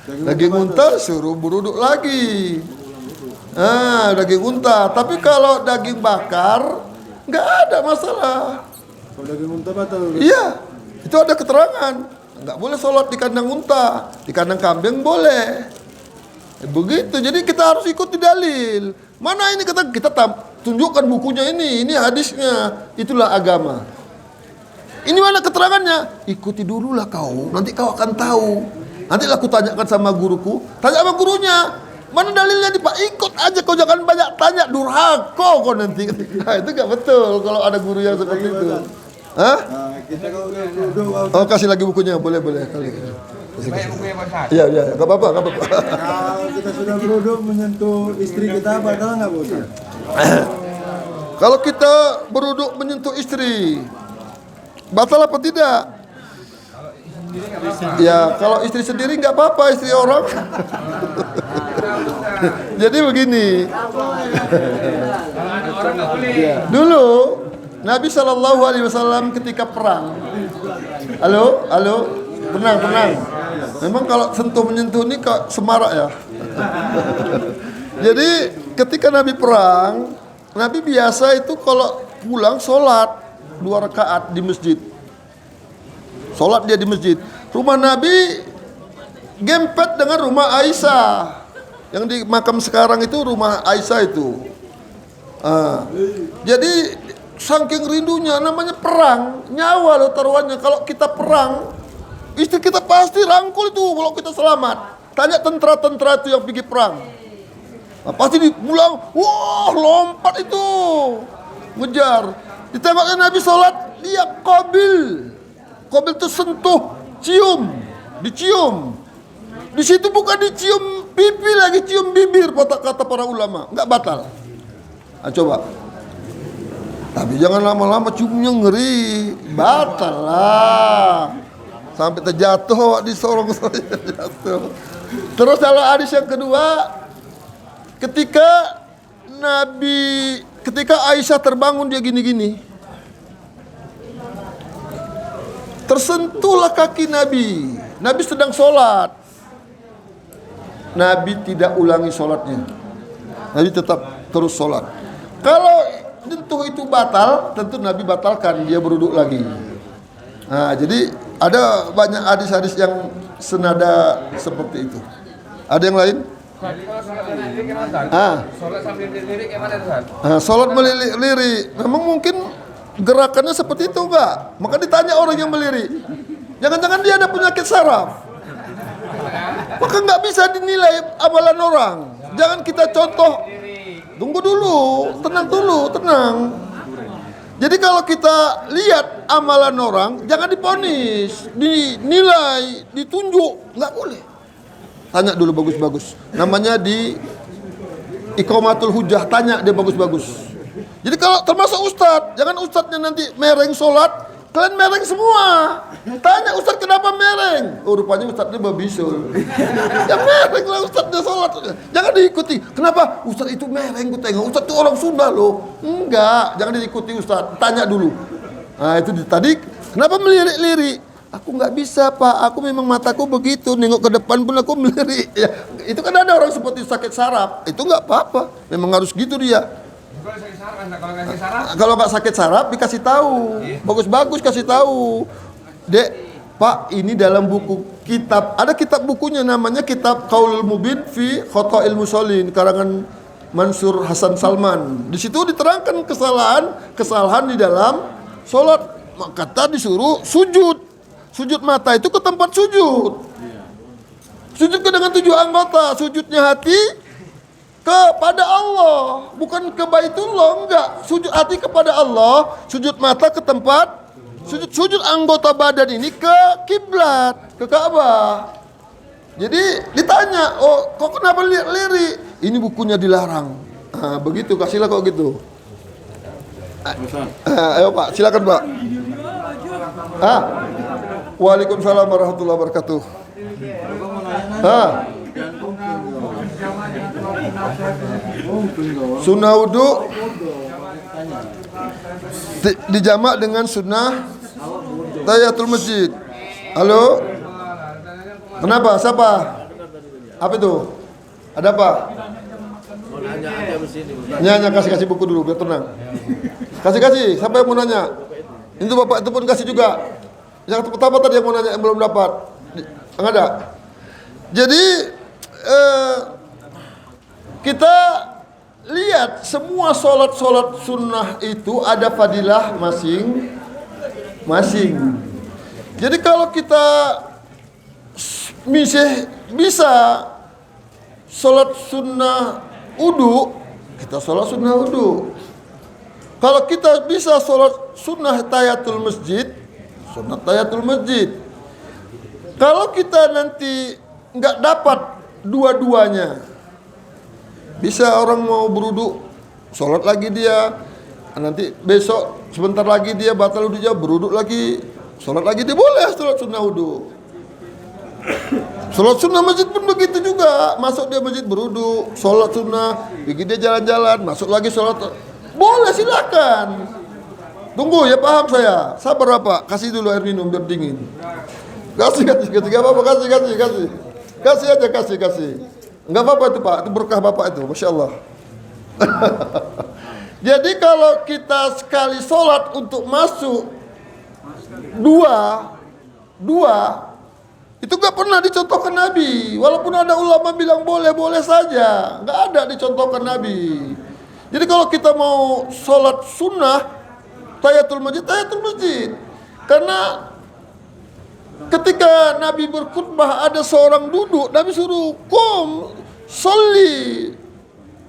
Daging unta suruh berwudu lagi. Daging unta. Tapi kalau daging bakar nggak ada masalah. Kalau daging unta batal. Iya, itu ada keterangan. Nggak boleh sholat di kandang unta, di kandang kambing boleh. Begitu. Jadi kita harus ikuti dalil. Mana ini kita tunjukkan bukunya ini hadisnya. Itulah agama. Ini mana keterangannya? Ikuti dululah kau. Nanti kau akan tahu. Nanti aku tanyakan sama guruku. Tanya sama gurunya. Mana dalilnya nih Pak? Ikut aja, kau jangan banyak tanya, durhaka kau nanti. Nah, itu gak betul kalau ada guru yang seperti itu. Hah? Nah, kita kalau udah beruduk, Oh, kasih lagi bukunya, boleh kali. Iya, nggak apa-apa. kalau kita sudah beruduk menyentuh istri kita, batal nggak Ustaz? Kalau kita beruduk menyentuh istri, batal apa tidak? Ya, kalau istri sendiri nggak apa-apa, istri orang. Jadi begini. Dulu Nabi SAW ketika perang. Halo, tenang. Memang kalau sentuh menyentuh ini kok semarak ya. Jadi ketika Nabi perang, Nabi biasa itu kalau pulang sholat 2 rakaat di masjid. Sholat dia di masjid. Rumah Nabi gempet dengan rumah Aisyah. Yang di makam sekarang itu rumah Aisyah itu. Jadi saking rindunya, namanya perang, nyawa loh taruhannya. Kalau kita perang, istri kita pasti rangkul itu kalau kita selamat. Tanya tentara-tentara itu yang pergi perang. Nah, pasti dipulang, wah lompat itu, ngejar. Ditembaknya Nabi sholat, lihat Qabil itu sentuh, dicium. Di situ bukan dicium pipi lagi, cium bibir, kata para ulama, nggak batal. Nah, coba. Tapi jangan lama-lama ciumnya ngeri, batal lah. Sampai terjatuh di sorong jatuh. Terus kalau hadis yang kedua, ketika Aisyah terbangun dia gini-gini, tersentuhlah kaki Nabi. Nabi sedang sholat. Nabi tidak ulangi sholatnya. Nabi tetap terus sholat. Kalau tentu itu batal, tentu Nabi batalkan, dia beruduk lagi. Nah, jadi ada banyak hadis-hadis yang senada seperti itu. Ada yang lain? Sholat sambil lirik gimana Ustaz? Sholat melirik. Memang mungkin gerakannya seperti itu enggak? Maka ditanya orang yang melirik. Jangan-jangan dia ada penyakit saraf. Maka nggak bisa dinilai amalan orang. Jangan kita contoh. Tunggu dulu, tenang. Jadi kalau kita lihat amalan orang, jangan diponis, dinilai, ditunjuk, nggak boleh. Tanya dulu bagus-bagus. Namanya di Iqamatul Hujjah, tanya dia bagus-bagus. Jadi kalau termasuk ustadz, jangan ustadznya nanti mereng sholat, kalian mereng semua. Tanya ustadz kenapa mereng? Oh rupanya ustadznya babisul. Ya mereng lah ustadznya sholat. Jangan diikuti. Kenapa? Ustadz itu mereng, gue tengok. Ustadz itu orang Sunda loh. Enggak, jangan diikuti ustadz. Tanya dulu. Nah itu tadi, kenapa melirik-lirik? Aku nggak bisa pak, aku memang mataku begitu. Nengok ke depan pun aku melirik. Ya, itu kan ada orang seperti sakit saraf. Itu nggak apa-apa. Memang harus gitu dia. Kalau nggak sakit saraf dikasih tahu, bagus-bagus kasih tahu, dek, pak ini dalam buku kitab, ada kitab bukunya namanya kitab Qaulul Mubin fi Khata'il Musallin karangan Mansur Hasan Salman. Di situ diterangkan kesalahan di dalam sholat. Maka tadi disuruh sujud mata itu ke tempat sujud. Sujud dengan 7 anggota, sujudnya hati kepada Allah, bukan ke Baitullah, enggak. Sujud hati kepada Allah, sujud mata ke tempat sujud anggota badan ini ke kiblat, ke Ka'bah. Jadi ditanya, oh kok kenapa lirik? Ini bukunya dilarang. Nah, begitu, kasihlah kok gitu. Ayo Pak, silakan Pak. Waalaikumsalam warahmatullahi wabarakatuh. Sunnah wudhu dijamak dengan sunnah tahiyatul masjid. Halo? Kenapa? Siapa? Apa itu? Ada apa? Nanya, kasih buku dulu biar tenang. Kasih. Siapa yang mau nanya? Itu bapak itu pun kasih juga. Yang pertama tadi yang mau nanya yang belum dapat. Enggak ada. Jadi kita lihat semua sholat sunnah itu ada fadilah masing-masing. Jadi kalau kita bisa sholat sunnah wudu, kita sholat sunnah wudu. Kalau kita bisa sholat sunnah tahiyatul masjid, sunat tahiyatul masjid. Kalau kita nanti nggak dapat dua-duanya, bisa orang mau beruduk, sholat lagi dia, nanti besok sebentar lagi dia batal wudunya, beruduk lagi, sholat lagi, dia boleh sholat sunnah wudu. Sholat sunnah masjid pun begitu juga, masuk dia masjid beruduk, sholat sunnah, pergi dia jalan-jalan, masuk lagi sholat, boleh, silakan. Tunggu ya, paham saya. Sabar Bapak, kasih dulu air minum biar dingin. Kasih, gak apa-apa, kasih aja, kasih. Enggak apa-apa itu Pak, itu berkah Bapak itu, Masya Allah. Jadi kalau kita sekali sholat untuk masuk dua, itu gak pernah dicontohkan Nabi. Walaupun ada ulama bilang boleh saja, gak ada dicontohkan Nabi. Jadi kalau kita mau sholat sunnah tahiyatul masjid. Karena ketika Nabi berkhutbah ada seorang duduk, Nabi suruh kum sholli,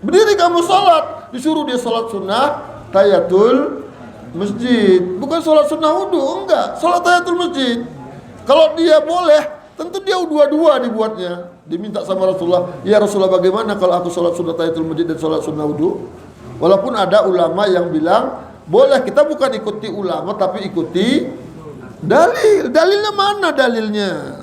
berdiri kamu sholat. Disuruh dia sholat sunnah tahiyatul masjid, bukan sholat sunnah wudu, enggak, sholat tahiyatul masjid. Kalau dia boleh, tentu dia dua-dua dibuatnya. Diminta sama Rasulullah, ya Rasulullah bagaimana kalau aku sholat sunnah tahiyatul masjid dan sholat sunnah wudu? Walaupun ada ulama yang bilang boleh, kita bukan ikuti ulama tapi ikuti dalil. Dalilnya mana dalilnya?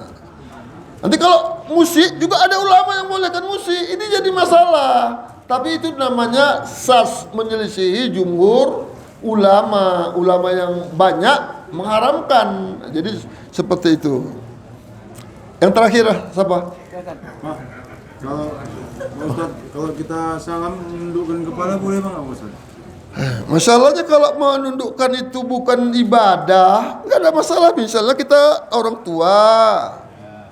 Nanti kalau musik juga ada ulama yang bolehkan musik, ini jadi masalah. Tapi itu namanya sas, menyelisihi jumhur ulama yang banyak mengharamkan. Jadi seperti itu. Yang terakhir siapa? Pak, kalau kita salam menundukkan kepala boleh bang Ustaz? Masalahnya kalau menundukkan itu bukan ibadah, nggak ada masalah. Misalnya kita orang tua,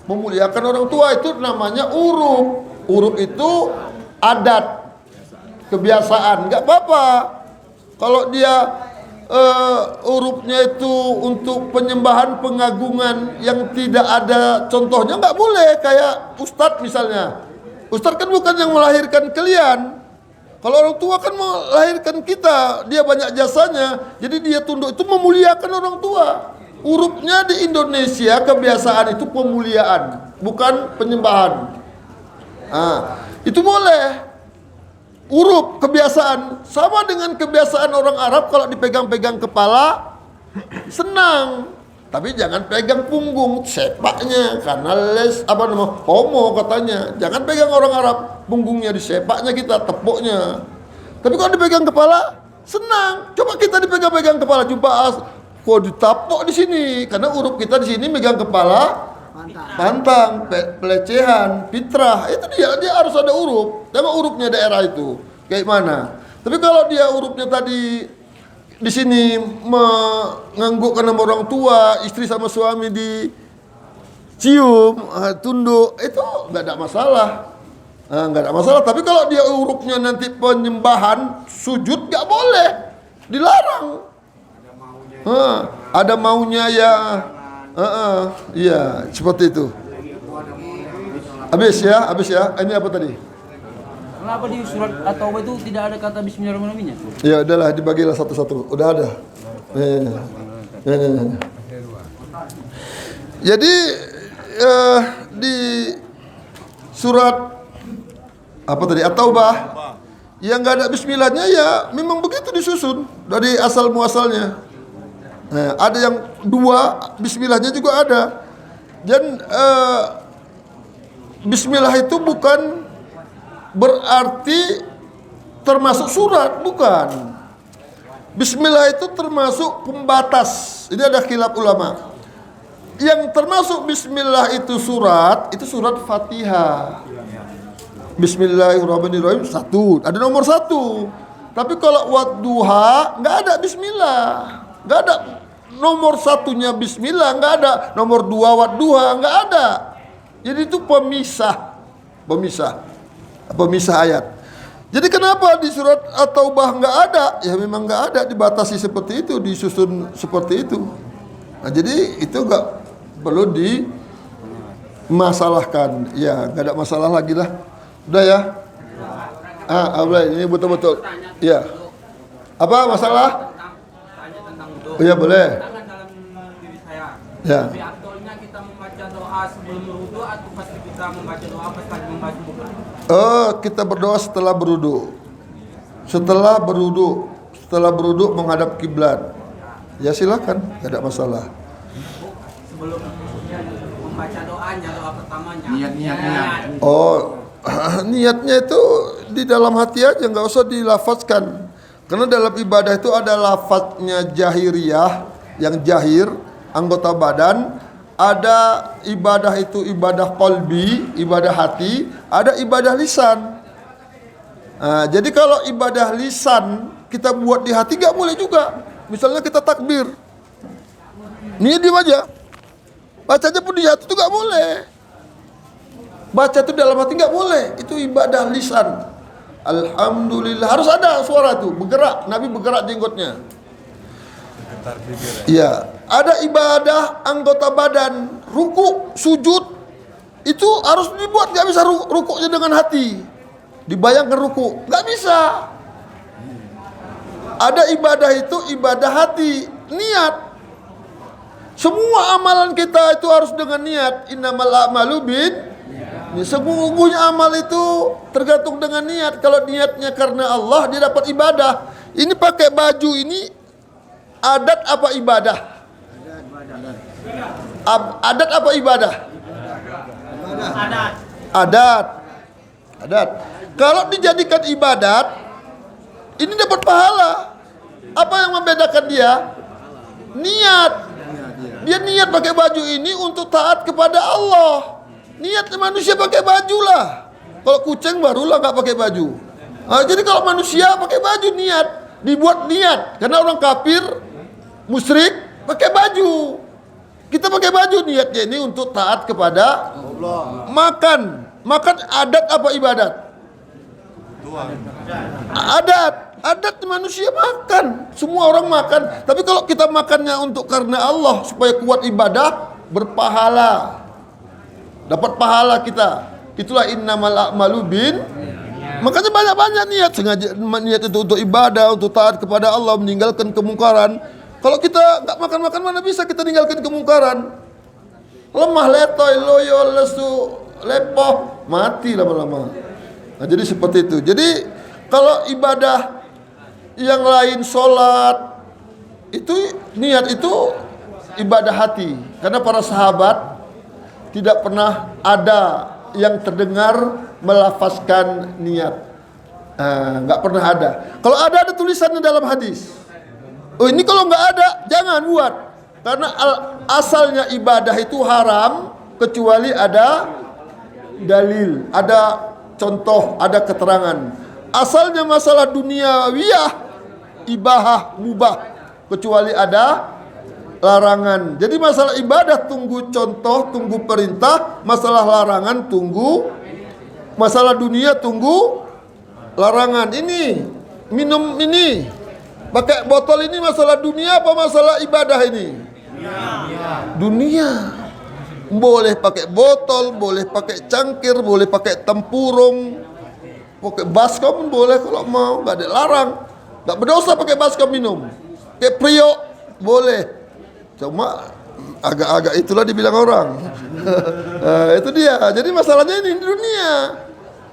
memuliakan orang tua, itu namanya uruf. Uruf itu adat, kebiasaan, nggak apa-apa. Kalau dia urufnya itu untuk penyembahan, pengagungan yang tidak ada contohnya, nggak boleh. Kayak ustadz misalnya, ustadz kan bukan yang melahirkan kalian. Kalau orang tua kan melahirkan kita, dia banyak jasanya, jadi dia tunduk, itu memuliakan orang tua. Urufnya di Indonesia kebiasaan itu pemuliaan, bukan penyembahan. Itu boleh. Uruf, kebiasaan, sama dengan kebiasaan orang Arab, kalau dipegang-pegang kepala senang. Tapi jangan pegang punggung, sepaknya, karena homo katanya. Jangan pegang orang Arab, punggungnya disepaknya kita, tepuknya. Tapi kalau dipegang kepala, senang. Coba kita dipegang-pegang kepala, jumpa kok ditapuk di sini, karena uruf kita di sini megang kepala, pantang, pelecehan, fitrah. Itu dia harus ada uruf. Tengok urufnya daerah itu kayak mana. Tapi kalau dia urufnya tadi di sini menganggukkan nama orang tua, istri sama suami dicium, tunduk, itu nggak ada masalah. Nggak ada masalah. Tapi kalau dia urufnya nanti penyembahan, sujud, nggak boleh, dilarang. Ada maunya ya. Iya, seperti itu. Habis ya. Ini apa tadi? Kenapa di surat At-Taubah itu tidak ada kata Bismillahirrahmanirrahim? Ya udahlah, dibagilah satu-satu. Udah ada. Jadi di surat apa tadi, At-Taubah, yang nggak ada Bismillahnya ya memang begitu disusun dari asal muasalnya. Ada yang dua Bismillahnya juga ada. Dan Bismillah itu bukan berarti termasuk surat, bukan. Bismillah itu termasuk pembatas. Ini ada khilaf ulama. Yang termasuk Bismillah itu surat Fatihah. Bismillahirrahmanirrahim satu, ada nomor satu. Tapi kalau wadduha nggak ada Bismillah, nggak ada nomor satunya Bismillah, nggak ada nomor dua wadduha, nggak ada. Jadi itu pemisah ayat. Jadi kenapa di surat At-Taubah nggak ada? Ya memang nggak ada, dibatasi seperti itu, disusun seperti itu. Nah, jadi itu nggak perlu dimasalahkan. Ya nggak ada masalah lagi lah. Udah ya? Ini betul-betul. Ya. Apa masalah? Tanya tentang wudu. Oh, iya boleh. Tangan dalam diri saya. Ya. Lebih afdolnya kita membaca doa sebelum berwudu atau pasti kita membaca doa pas lagi membaca wudu? Kita berdoa setelah berwudu. Setelah berwudu menghadap kiblat. Ya silakan, tidak ada masalah. Sebelum membaca doanya, doa pertamanya. Niat. Oh, niatnya itu di dalam hati aja, nggak usah dilafazkan. Karena dalam ibadah itu ada lafaznya jahiriyah, yang jahir, anggota badan. Ada ibadah itu ibadah qalbi, ibadah hati. Ada ibadah lisan. Nah, jadi kalau ibadah lisan kita buat di hati nggak boleh juga. Misalnya kita takbir, niat diam aja. Bacanya pun di hati itu nggak boleh. Baca itu dalam hati nggak boleh. Itu ibadah lisan. Alhamdulillah, harus ada suara itu bergerak. Nabi bergerak jenggotnya. Iya, ada ibadah anggota badan, ruku, sujud. Itu harus dibuat, nggak bisa rukuknya dengan hati. Dibayangkan ruku, nggak bisa. Ada ibadah itu ibadah hati, niat. Semua amalan kita itu harus dengan niat. Innamal a'malu sesungguhnya amal itu tergantung dengan niat. Kalau niatnya karena Allah, dia dapat ibadah. Ini pakai baju ini adat apa ibadah? Adat apa ibadah? Adat. Kalau dijadikan ibadat, ini dapat pahala. Apa yang membedakan dia? Niat. Dia niat pakai baju ini untuk taat kepada Allah. Niat manusia pakai baju lah. Kalau kucing barulah nggak pakai baju. Jadi kalau manusia pakai baju niat, dibuat niat. Karena orang kafir, musyrik pakai baju. Kita pakai baju niatnya ini untuk taat kepada Allah. Makan adat apa ibadat? Adat manusia makan. Semua orang makan. Tapi kalau kita makannya untuk karena Allah supaya kuat ibadah, berpahala. Dapat pahala kita. Itulah innamal a'malu makanya banyak-banyak niat. Sengaja niat itu untuk ibadah, untuk taat kepada Allah, meninggalkan kemungkaran. Kalau kita nggak makan-makan, mana bisa kita tinggalkan kemungkaran? Lemah, letoy, loyo, lesu, lepoh, mati lama-lama. Nah, jadi seperti itu. Jadi kalau ibadah yang lain, sholat, itu niat itu ibadah hati. Karena para sahabat tidak pernah ada yang terdengar melafazkan niat. Nggak pernah ada. Kalau ada tulisannya dalam hadis. Oh, ini kalau nggak ada, jangan buat. Karena asalnya ibadah itu haram kecuali ada dalil, ada contoh, ada keterangan. Asalnya masalah duniawiyah, ibahah, mubah, kecuali ada larangan. Jadi masalah ibadah tunggu contoh, tunggu perintah. Masalah larangan tunggu. Masalah dunia tunggu larangan. Ini minum ini, pakai botol ini masalah dunia apa masalah ibadah ini? Dunia. Boleh pakai botol, boleh pakai cangkir, boleh pakai tempurung, pakai baskom boleh kalau mau, nggak ada larang. Nggak berdosa pakai baskom minum. Pakai priok boleh. Cuma agak-agak itulah dibilang orang. Itu dia. Jadi masalahnya ini dunia.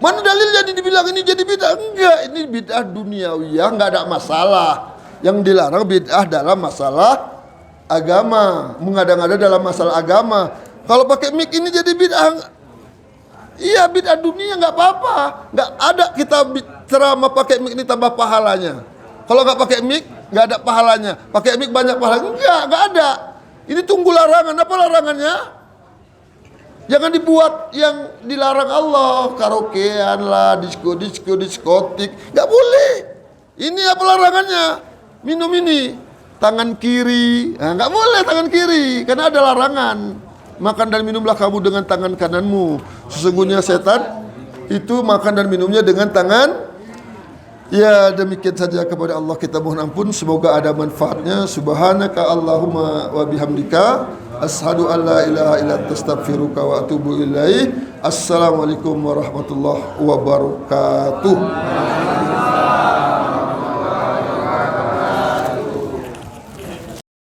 Mana dalilnya dibilang ini jadi bid'ah? Enggak, ini bid'ah duniawiyah, enggak ada masalah. Yang dilarang bid'ah dalam masalah agama, mengada-ngada dalam masalah agama. Kalau pakai mic ini jadi bid'ah. Iya, bid'ah dunia enggak apa-apa. Enggak ada kita ceramah pakai mic ini tambah pahalanya. Kalau enggak pakai mic enggak ada pahalanya. Pakai mic banyak pahalanya. Enggak ada. Ini tunggu larangan. Apa larangannya? Jangan dibuat yang dilarang Allah, karaokean lah, diskotik, nggak boleh. Ini apa larangannya? Minum ini, tangan kiri, nggak boleh tangan kiri, karena ada larangan. Makan dan minumlah kamu dengan tangan kananmu. Sesungguhnya setan itu makan dan minumnya dengan tangan. Ya, demikian saja kepada Allah kita mohon ampun. Semoga ada manfaatnya. Subhanaka Allahumma wa bihamdika asyhadu an la ilaha illa anta astaghfiruka wa atubu ilaih. Assalamualaikum warahmatullahi wabarakatuh.